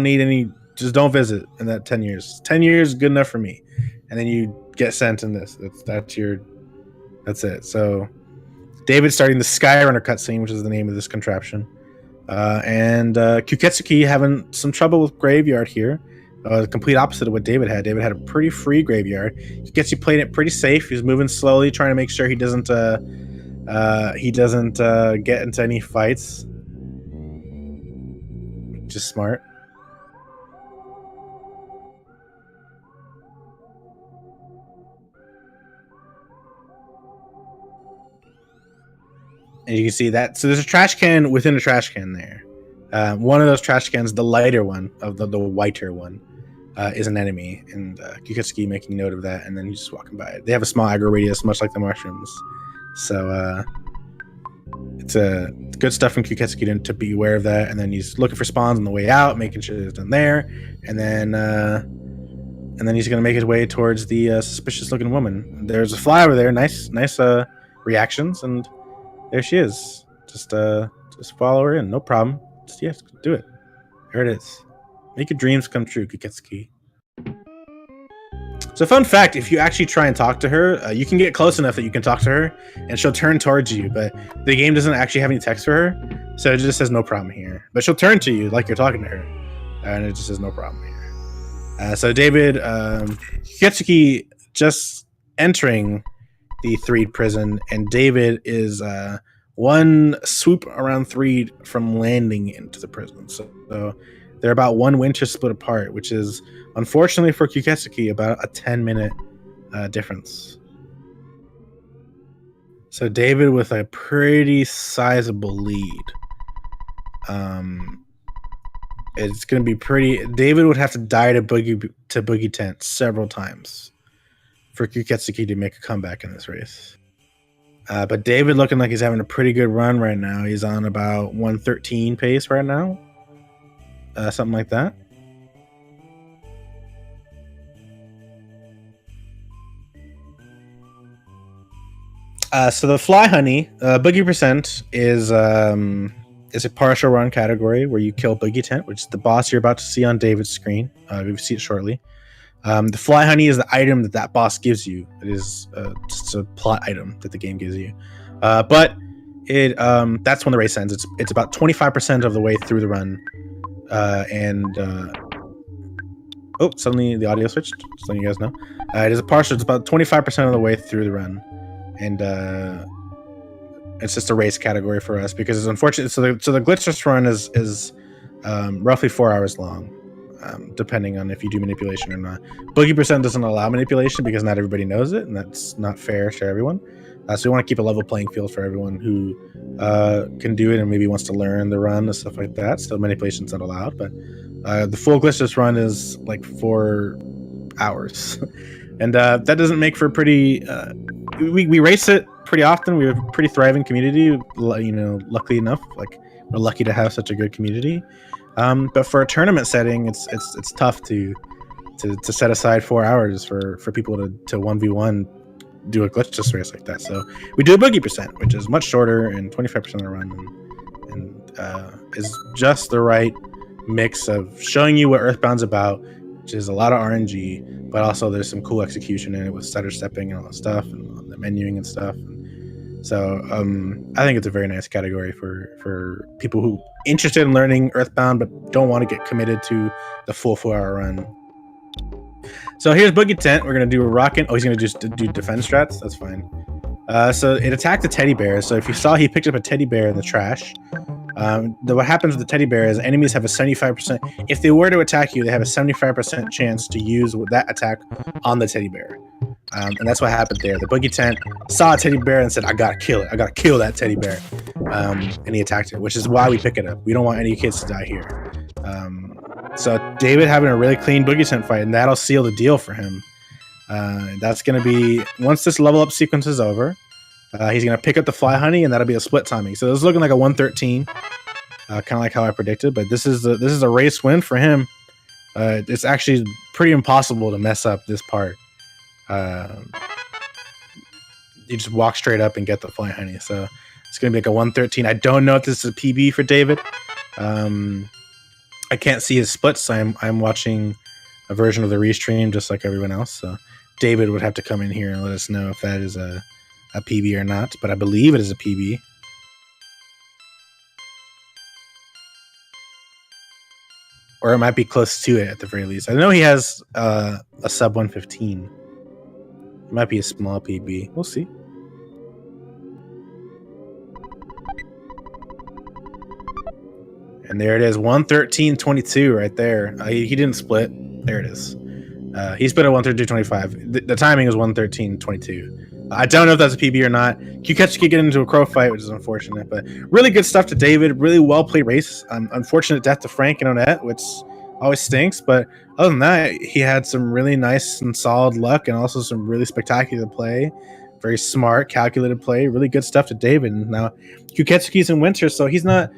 need any. Just don't visit in that 10 years. 10 years is good enough for me. And then you get sent in this. That's it. So David's starting the Skyrunner cutscene, which is the name of this contraption. And Kyuketsuki having some trouble with Graveyard here. The complete opposite of what David had. David had a pretty free Graveyard. Kyuketsuki played it pretty safe. He's moving slowly, trying to make sure he doesn't get into any fights. Just smart. And you can see that. So there's a trash can within a trash can there. One of those trash cans, the lighter one, of the whiter one, is an enemy. And Kyuketsuki making note of that, and then he's just walking by it. They have a small aggro radius, much like the mushrooms. So it's good stuff from Kyuketsuki to be aware of that. And then he's looking for spawns on the way out, making sure there's none there. And then he's going to make his way towards the suspicious-looking woman. There's a fly over there. Nice reactions, and there she is. Just follow her in, no problem. Just do it. There it is. Make your dreams come true, Kyuketsuki. So fun fact, if you actually try and talk to her, you can get close enough that you can talk to her and she'll turn towards you, but the game doesn't actually have any text for her, so it just says no problem here. But she'll turn to you like you're talking to her, and it just says no problem here. So David, Kyuketsuki just entering the Threed prison, and David is one swoop around Threed from landing into the prison. So they're about one winter split apart, which is unfortunately for Kyuketsuki about a 10-minute difference. So David with a pretty sizable lead. It's going to be pretty. David would have to die to Boogie Tent several times for Kyuketsuki to make a comeback in this race. But David looking like he's having a pretty good run right now. He's on about 113 pace right now. Something like that. So the Fly Honey, Boogie Percent is a partial run category where you kill Boogie Tent, which is the boss you're about to see on David's screen. We'll see it shortly. The Fly Honey is the item that boss gives you. It is just a plot item that the game gives you. But it that's when the race ends. It's about 25% of the way through the run. Oh, suddenly the audio switched. Just letting you guys know. It is a partial. It's about 25% of the way through the run. And it's just a race category for us because it's unfortunate. So the glitchless run is roughly 4 hours long, depending on if you do manipulation or not. Boogie Percent doesn't allow manipulation because not everybody knows it, and that's not fair to everyone. So we want to keep a level playing field for everyone who can do it and maybe wants to learn the run and stuff like that. So manipulation's not allowed, but the full glitchless run is like 4 hours, and that doesn't make for pretty. We race it pretty often. We have a pretty thriving community, luckily enough, like we're lucky to have such a good community. But for a tournament setting, it's tough to set aside 4 hours for people to 1v1 do a glitchless race like that. So we do a Boogie Percent, which is much shorter and 25% of the run, and is just the right mix of showing you what Earthbound's about, which is a lot of RNG, but also there's some cool execution in it with stutter stepping and all that stuff, and the menuing and stuff. So I think it's a very nice category for people who are interested in learning Earthbound but don't want to get committed to the full 4 hour run. So here's Boogie Tent. We're gonna do a rockin'. Oh, he's gonna just do defense strats. That's fine. So it attacked the teddy bear. So if you saw, he picked up a teddy bear in the trash. What happens with the teddy bear is enemies have a 75%. If they were to attack you, they have a 75% chance to use that attack on the teddy bear. And that's what happened there. The Boogie Tent saw a teddy bear and said, I gotta kill it. I gotta kill that teddy bear. And he attacked it, which is why we pick it up. We don't want any kids to die here. So David having a really clean Boogie Tent fight, and that'll seal the deal for him. That's going to be, once this level up sequence is over, he's going to pick up the Fly Honey, and that'll be a split timing. So this is looking like a 113, kind of like how I predicted, but this is a race win for him. It's actually pretty impossible to mess up this part. You just walk straight up and get the Fly Honey. So it's going to be like a 113. I don't know if this is a PB for David. I can't see his splits, so I'm watching a version of the restream just like everyone else. So David would have to come in here and let us know if that is a PB or not, but I believe it is a PB. Or it might be close to it at the very least. I know he has a sub 115. It might be a small PB. We'll see. And there it is, 113.22 right there. He didn't split. There it is. He split at 113.25. The timing is 113.22. I don't know if that's a PB or not. Kyuketsuki get into a crow fight, which is unfortunate, but really good stuff to David. Really well played race. Unfortunate death to Frank and Onette, which always stinks. But other than that, he had some really nice and solid luck, and also some really spectacular play. Very smart, calculated play. Really good stuff to David. Now, Kyuketsuki's in winter, so he's not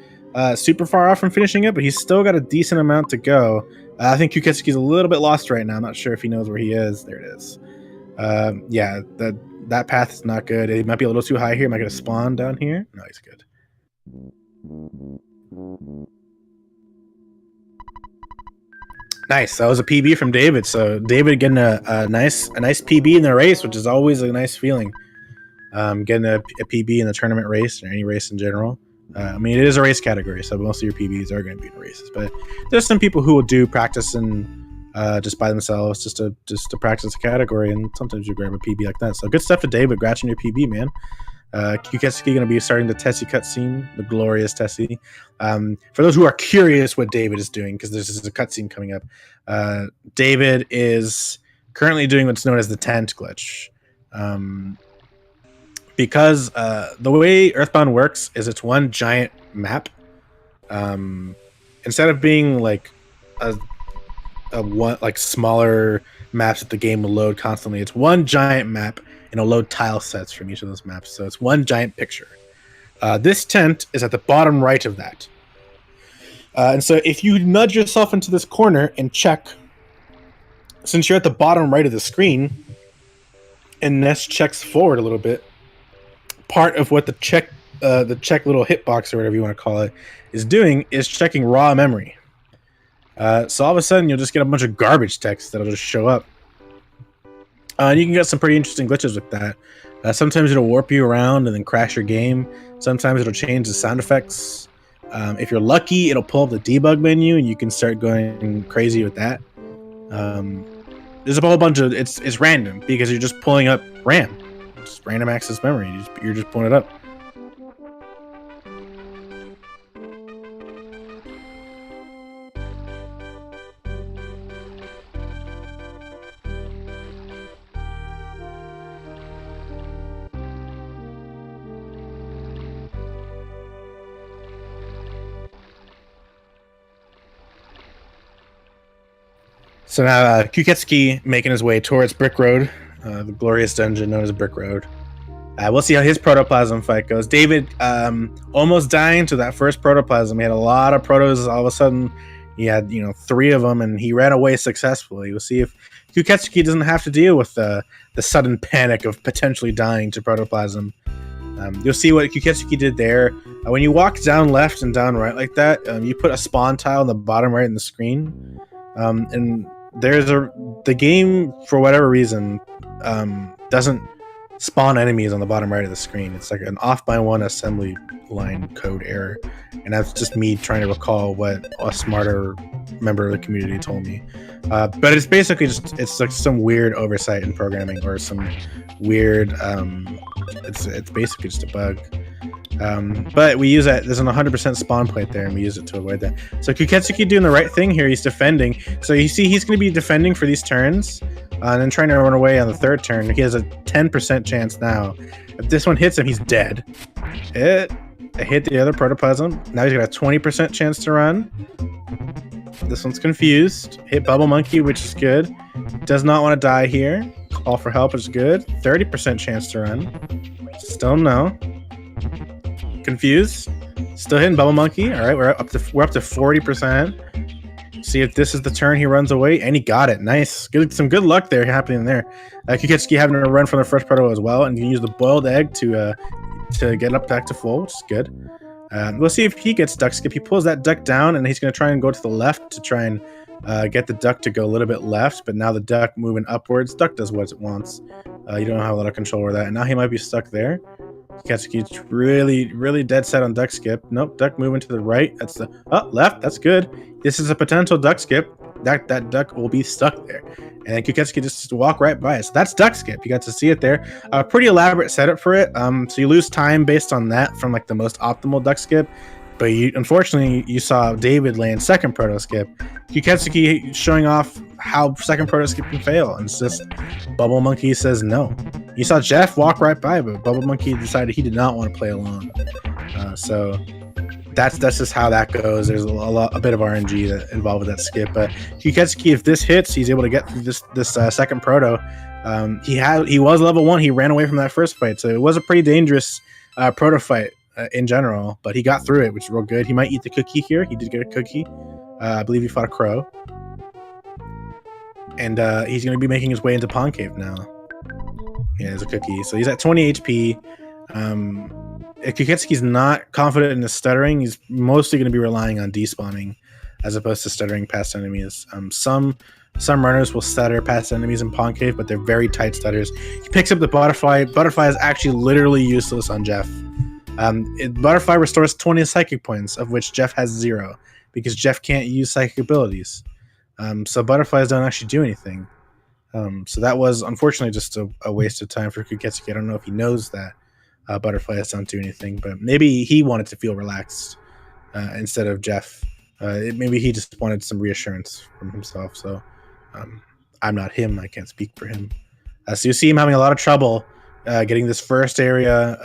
super far off from finishing it, but he's still got a decent amount to go. I think Kyuketsuki's a little bit lost right now. I'm not sure if he knows where he is. There it is. Yeah, that path is not good. It might be a little too high here. Am I going to spawn down here? No, he's good. Nice. That was a PB from David. So David getting a nice PB in the race, which is always a nice feeling. Getting a PB in the tournament race or any race in general. I mean, it is a race category, so most of your PBs are going to be in races. But there's some people who will do practice and just by themselves, just to practice a category, and sometimes you grab a PB like that. So good stuff to David. Congrats on your PB, man. Kyuketsuki going to be starting the Tessie cutscene, the glorious Tessie. For those who are curious what David is doing, because this is a cutscene coming up, David is currently doing what's known as the tent glitch. Because the way Earthbound works is it's one giant map. Instead of being like a one like smaller maps that the game will load constantly, it's one giant map and it'll load tile sets from each of those maps. So it's one giant picture. This tent is at the bottom right of that. And so if you nudge yourself into this corner and check, since you're at the bottom right of the screen, and Ness checks forward a little bit, part of what the check little hitbox or whatever you want to call it is doing is checking raw memory. So all of a sudden you'll just get a bunch of garbage text that'll just show up. And you can get some pretty interesting glitches with that. Sometimes it'll warp you around and then crash your game. Sometimes it'll change the sound effects. If you're lucky, it'll pull up the debug menu and you can start going crazy with that. There's a whole bunch of it's random because you're just pulling up RAM. Just random access memory. You're just pulling it up. So now Kyuketsuki making his way towards Brick Road, the glorious dungeon known as Brick Road. We'll see how his protoplasm fight goes. David almost dying to that first protoplasm. He had a lot of protos. All of a sudden, he had 3 of them, and he ran away successfully. We'll see if Kyuketsuki doesn't have to deal with the sudden panic of potentially dying to protoplasm. You'll see what Kyuketsuki did there. When you walk down left and down right like that, you put a spawn tile in the bottom right in the screen, and the game for whatever reason doesn't spawn enemies on the bottom right of the screen. It's like an off by 1 assembly line code error, and that's just me trying to recall what a smarter member of the community told me. But it's basically it's like some weird oversight in programming or some weird it's basically just a bug. But we use that. There's an 100% spawn point there, and we use it to avoid that. So Kyuketsuki doing the right thing here. He's defending. So you see he's going to be defending for these turns, and then trying to run away on the 3rd turn. He has a 10% chance now. If this one hits him, he's dead. It hit the other protoplasm. Now he's got a 20% chance to run. This one's confused. Hit Bubble Monkey, which is good. Does not want to die here. Call for help is good. 30% chance to run. Still no. Confused. Still hitting Bubble Monkey. All right, we're up to 40%. See if this is the turn he runs away, and he got it. Nice. Some good luck there happening there. Kyuketsuki having to run from the first proto as well, and you can use the boiled egg to get up back to full, which is good. We'll see if he gets duck skip. He pulls that duck down, and he's going to try and go to the left to try and get the duck to go a little bit left, but now the duck moving upwards. Duck does what it wants. You don't have a lot of control over that, and now he might be stuck there. Kyuketsuki's really dead set on duck skip. Nope, duck moving to the right. That's the left. That's good. This is a potential duck skip. That duck will be stuck there, and Kyuketsuki just walk right by it. So that's duck skip. You got to see it there. Pretty elaborate setup for it. So you lose time based on that from like the most optimal duck skip. But unfortunately, you saw David land second proto skip. Kyuketsuki showing off how second proto skip can fail, and it's just Bubble Monkey says no. You saw Jeff walk right by, but Bubble Monkey decided he did not want to play along. So that's just how that goes. There's a bit of RNG that involved with that skip. But Kyuketsuki, if this hits, he's able to get through this second proto. He was level 1. He ran away from that first fight, so it was a pretty dangerous proto fight. In general, but he got through it, which is real good. He might eat the cookie here. He did get a cookie. I believe he fought a crow. And he's going to be making his way into Pond Cave now. Yeah, there's a cookie. So he's at 20 HP. If Kyuketsuki's not confident in his stuttering, he's mostly going to be relying on despawning. as opposed to stuttering past enemies. Some runners will stutter past enemies in Pawn Cave, but they're very tight stutters. He picks up the Butterfly. Butterfly is actually literally useless on Jeff. Butterfly restores 20 psychic points, of which Jeff has 0, because Jeff can't use psychic abilities. So butterflies don't actually do anything. So that was unfortunately just a waste of time for Kyuketsuki. I don't know if he knows that butterflies don't do anything, but maybe he wanted to feel relaxed instead of Jeff. Maybe he just wanted some reassurance from himself. So I'm not him. I can't speak for him. So you see him having a lot of trouble getting this first area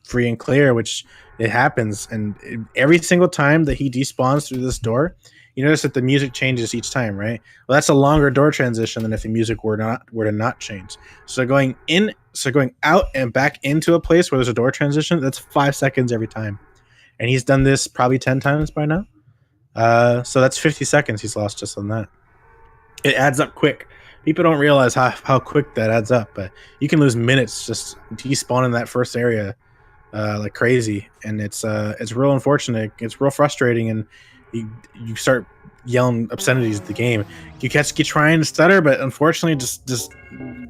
free and clear, which it happens. And every single time that he despawns through this door, you notice that the music changes each time, right? Well, that's a longer door transition than if the music were to not change. So going out and back into a place where there's a door transition, that's 5 seconds every time. And he's done this probably 10 times by now. So that's 50 seconds he's lost just on that. It adds up quick. People don't realize how quick that adds up, but you can lose minutes just despawning that first area like crazy. And it's real unfortunate. It's real frustrating, and you start yelling obscenities at the game. Kyuketsuki trying to stutter, but unfortunately just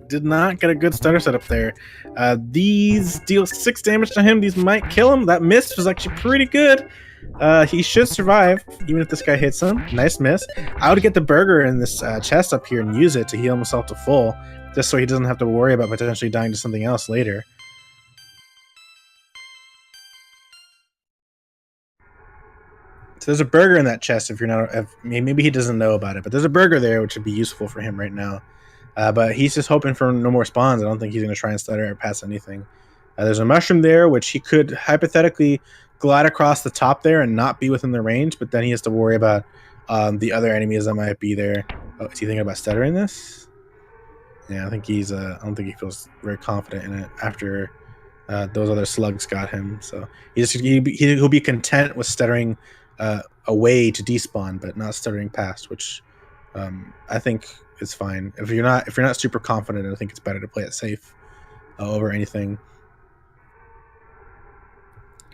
did not get a good stutter setup there. These deal 6 damage to him. These might kill him. That miss was actually pretty good. He should survive, even if this guy hits him. Nice miss. I would get the burger in this chest up here and use it to heal himself to full, just so he doesn't have to worry about potentially dying to something else later. So there's a burger in that chest. Maybe he doesn't know about it, but there's a burger there, which would be useful for him right now. But he's just hoping for no more spawns. I don't think he's going to try and stutter or pass anything. There's a mushroom there, which he could hypothetically glide across the top there and not be within the range, but then he has to worry about the other enemies that might be there. Oh, is he thinking about stuttering this? Yeah, I think I don't think he feels very confident in it after those other slugs got him. So he'll be content with stuttering a way to despawn, but not stuttering past, which I think is fine. If you're not super confident, I think it's better to play it safe over anything.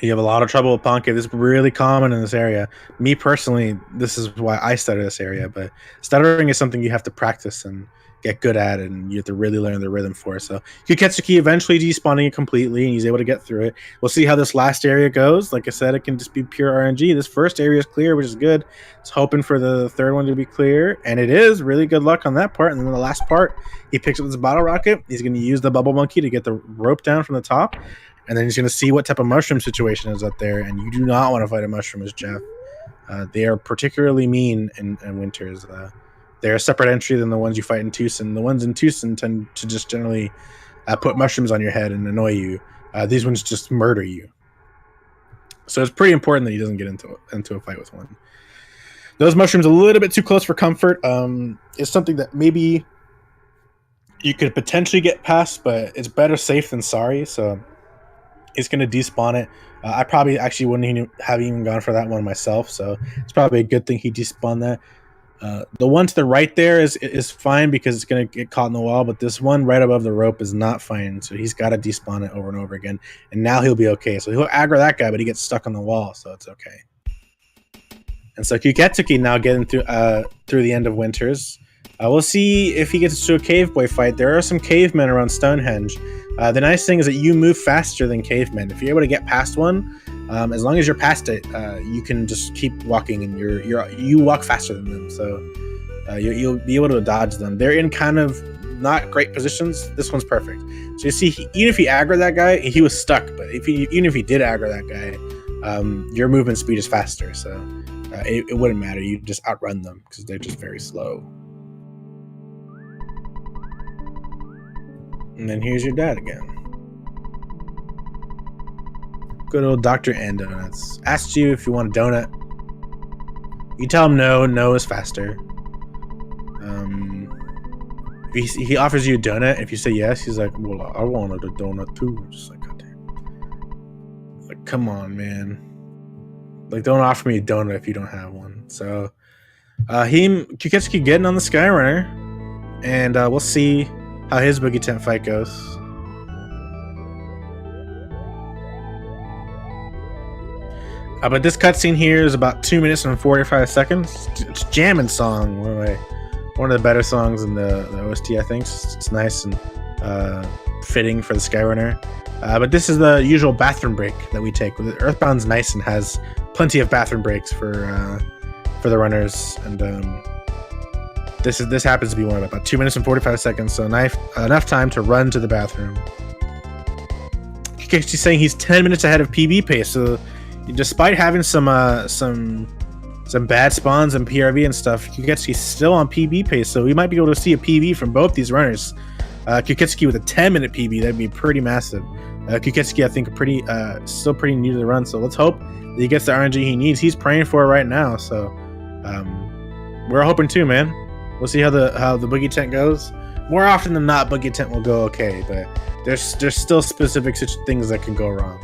You have a lot of trouble with Pawn Cave. This is really common in this area. Me personally, this is why I stutter this area, but stuttering is something you have to practice and get good at, and you have to really learn the rhythm for. So Kyuketsuki eventually despawning it completely, and he's able to get through it. We'll see how this last area goes. Like I said, it can just be pure RNG. This first area is clear, which is good. It's hoping for the third one to be clear, and it is. Really good luck on that part. And then the last part, he picks up this bottle rocket. He's going to use the bubble monkey to get the rope down from the top, and then he's going to see what type of mushroom situation is up there. And you do not want to fight a mushroom as Jeff. They are particularly mean in winters. They're a separate entry than the ones you fight in Tucson. The ones in Tucson tend to just generally put mushrooms on your head and annoy you. These ones just murder you. So it's pretty important that he doesn't get into a fight with one. Those mushrooms are a little bit too close for comfort. It's something that maybe you could potentially get past, but it's better safe than sorry. So he's going to despawn it. I probably actually wouldn't have even gone for that one myself. So it's probably a good thing he despawned that. The one to the right there is fine because it's going to get caught in the wall, but this one right above the rope is not fine, so he's got to despawn it over and over again, and now he'll be okay. So he'll aggro that guy, but he gets stuck on the wall, so it's okay. And so Kyuketsuki now getting through the end of Winters. We'll see if he gets to a cave boy fight. There are some cavemen around Stonehenge. The nice thing is that you move faster than cavemen. If you're able to get past one, as long as you're past it, you can just keep walking, and you walk faster than them. So you'll be able to dodge them. They're in kind of not great positions. This one's perfect. So you see, even if he aggroed that guy, he was stuck. But even if he did aggro that guy, your movement speed is faster. So it wouldn't matter. You just outrun them because they're just very slow. And then here's your dad again. Good old Dr. and Donuts. Asked you if you want a donut. You tell him no. No is faster. If he offers you a donut, if you say yes, he's like, well, I wanted a donut too. Just like, goddamn. Like, come on, man. Like, don't offer me a donut if you don't have one. So, Kyuketsuki getting on the Skyrunner. And we'll see how his Boogie Tent fight goes. But this cutscene here is about 2 minutes and 45 seconds. It's a jamming song. One of the better songs in the OST, I think. It's nice and fitting for the Skyrunner. But this is the usual bathroom break that we take. Earthbound's nice and has plenty of bathroom breaks for the runners, and this happens to be one of about 2 minutes and 45 seconds, so enough time to run to the bathroom. Kyuketsuki's saying he's 10 minutes ahead of PB pace, so despite having some bad spawns and PRV and stuff, Kyuketsuki's still on PB pace, so we might be able to see a PB from both these runners. Kyuketsuki with a 10-minute PB, that'd be pretty massive. Kyuketsuki, I think, still pretty new to the run, so let's hope that he gets the RNG he needs. He's praying for it right now, so we're hoping too, man. We'll see how the Boogie Tent goes. More often than not, Boogie Tent will go okay, but there's still specific things that can go wrong.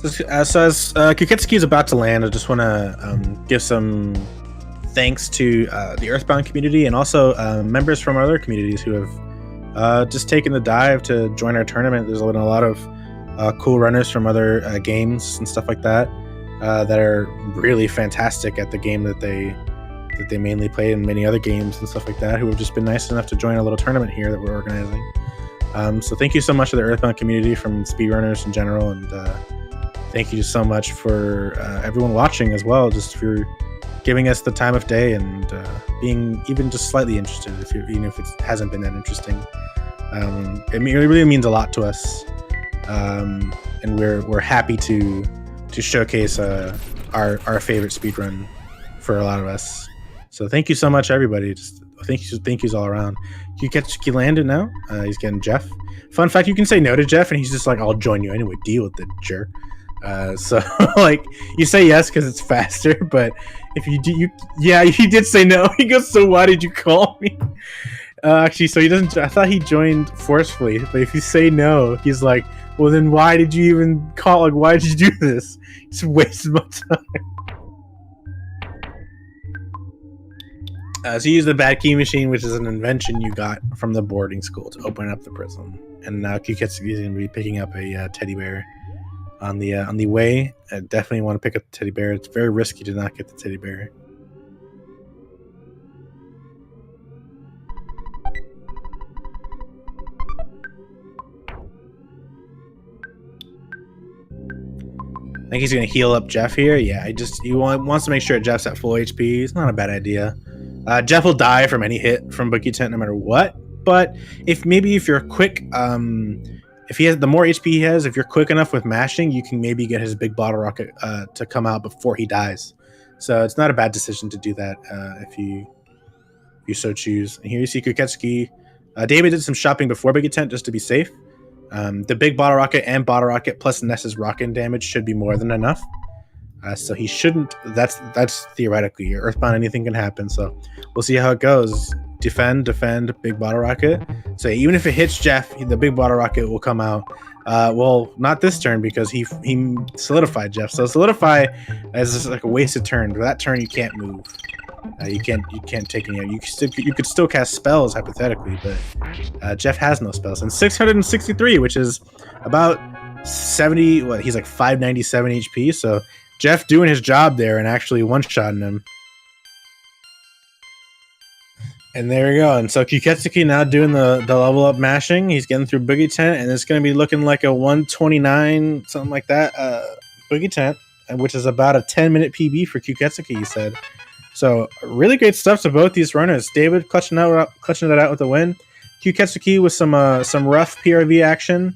So as Kyuketsuki is about to land, I just want to give some thanks to the Earthbound community and also members from other communities who have just taken the dive to join our tournament. There's been a lot of cool runners from other games and stuff like that that are really fantastic at the game that they mainly play, in many other games and stuff like that, who have just been nice enough to join a little tournament here that we're organizing. So thank you so much to the Earthbound community, from speedrunners in general, and thank you so much for everyone watching as well, just for giving us the time of day and being even just slightly interested, even if it hasn't been that interesting. It really means a lot to us, and we're happy to showcase our favorite speedrun for a lot of us. So thank you so much, everybody. Just thank yous all around. Kyuketsuki landed now. He's getting Jeff. Fun fact: you can say no to Jeff, and he's just like, "I'll join you anyway. Deal with it, jerk." So like, you say yes because it's faster, but if you do, he did say no. He goes, "So why did you call me?" Actually, so he doesn't. I thought he joined forcefully, but if you say no, he's like, "Well, then why did you even call? Like, why did you do this? It's wasted my time." So you use the bad key machine, which is an invention you got from the boarding school to open up the prison. And now Kyuketsuki is going to be picking up a teddy bear on the way. I definitely want to pick up the teddy bear. It's very risky to not get the teddy bear. I think he's going to heal up Jeff here. Yeah, he wants to make sure Jeff's at full HP. It's not a bad idea. Jeff will die from any hit from Boogie Tent no matter what. But if you're quick, if he has the more HP he has, if you're quick enough with mashing, you can maybe get his big bottle rocket to come out before he dies. So it's not a bad decision to do that if you so choose. And here you see Kyuketsuki. David did some shopping before Boogie Tent just to be safe. The big bottle rocket and bottle rocket plus Ness's rocket damage should be more than enough. So he shouldn't. That's theoretically. Earthbound, anything can happen. So we'll see how it goes. Defend, big bottle rocket. So even if it hits Jeff, the big bottle rocket will come out. Well, not this turn because he solidified Jeff. So solidify is just like a wasted turn. For that turn, you can't move. You can't take any. You could still cast spells hypothetically, but Jeff has no spells. And 663, which is about 70. What, he's like 597 HP. So Jeff doing his job there and actually one-shotting him. And there we go. And so Kyuketsuki now doing the level up mashing. He's getting through Boogie Tent, and it's going to be looking like a 129, something like that, Boogie Tent, which is about a 10-minute PB for Kyuketsuki, he said. So really great stuff to both these runners. David clutching it out with a win. Kyuketsuki with some rough PRV action,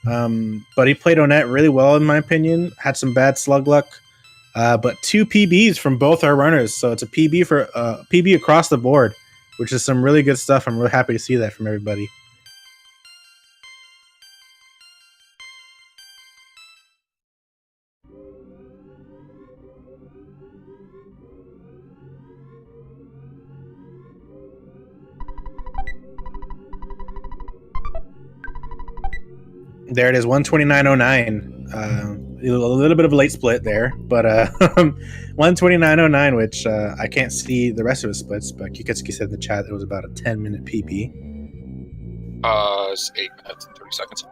but he played Onett really well in my opinion. Had some bad slug luck, but 2 PBs from both our runners. So it's a PB for PB across the board, which is some really good stuff. I'm really happy to see that from everybody. There it is, 129.09. A little bit of a late split there, but 129.09, which I can't see the rest of his splits, but Kyuketsuki said in the chat it was about a 10-minute PB. It's 8 minutes and 30 seconds.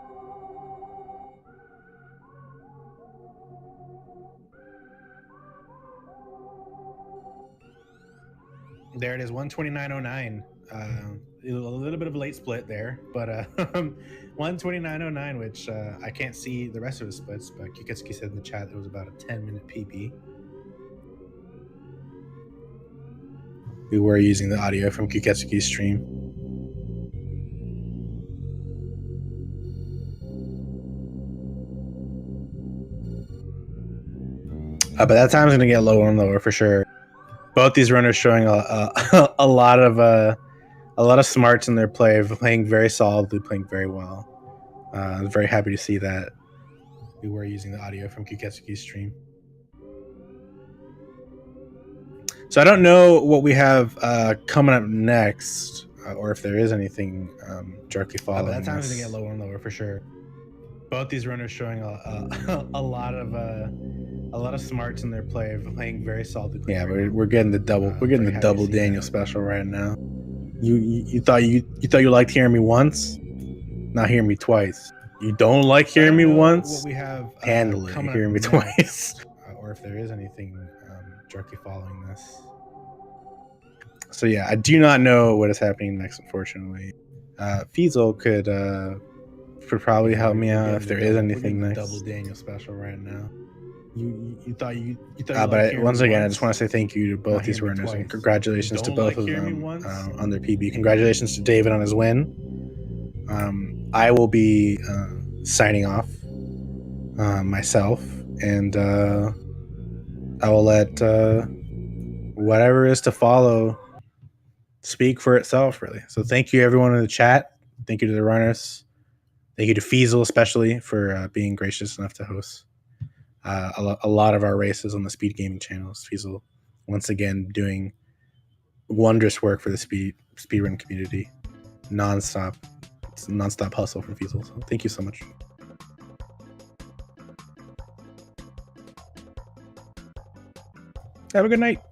There it is, 129.09. A little bit of a late split there, but 129.09, which I can't see the rest of his splits, but Kyuketsuki said in the chat it was about a 10-minute PB. We were using the audio from Kyuketsuki's stream. But that time's going to get lower and lower for sure. Both these runners showing a lot of smarts in their play, playing very solidly, playing very well. I was very happy to see that. We were using the audio from Kyuketsuki's stream. So I don't know what we have coming up next, or if there is anything directly following. But that time's going to get lower and lower for sure. Both these runners showing a lot of smarts in their play, playing very solidly. Yeah, we're getting the double. We're getting the double Daniel special right now. You thought you liked hearing me once, not hearing me twice. You don't like hearing me once. What we have handle it. Hearing me twice. Or if there is anything directly following this. So yeah, I do not know what is happening next, unfortunately. Fiesel could probably help me out if there is anything next. Double Daniel special right now. You thought but once again, I just want to say thank you to both these runners and congratulations to both of them on their PB. Congratulations to David on his win. I will be signing off myself, and I will let whatever is to follow speak for itself, really. So thank you everyone in the chat. Thank you to the runners. Thank you to Fiesel especially for being gracious enough to host a lot of our races on the Speed Gaming channels. Fiesel once again doing wondrous work for the speedrun community. Non-stop hustle from Fiesel. So thank you so much. Have a good night.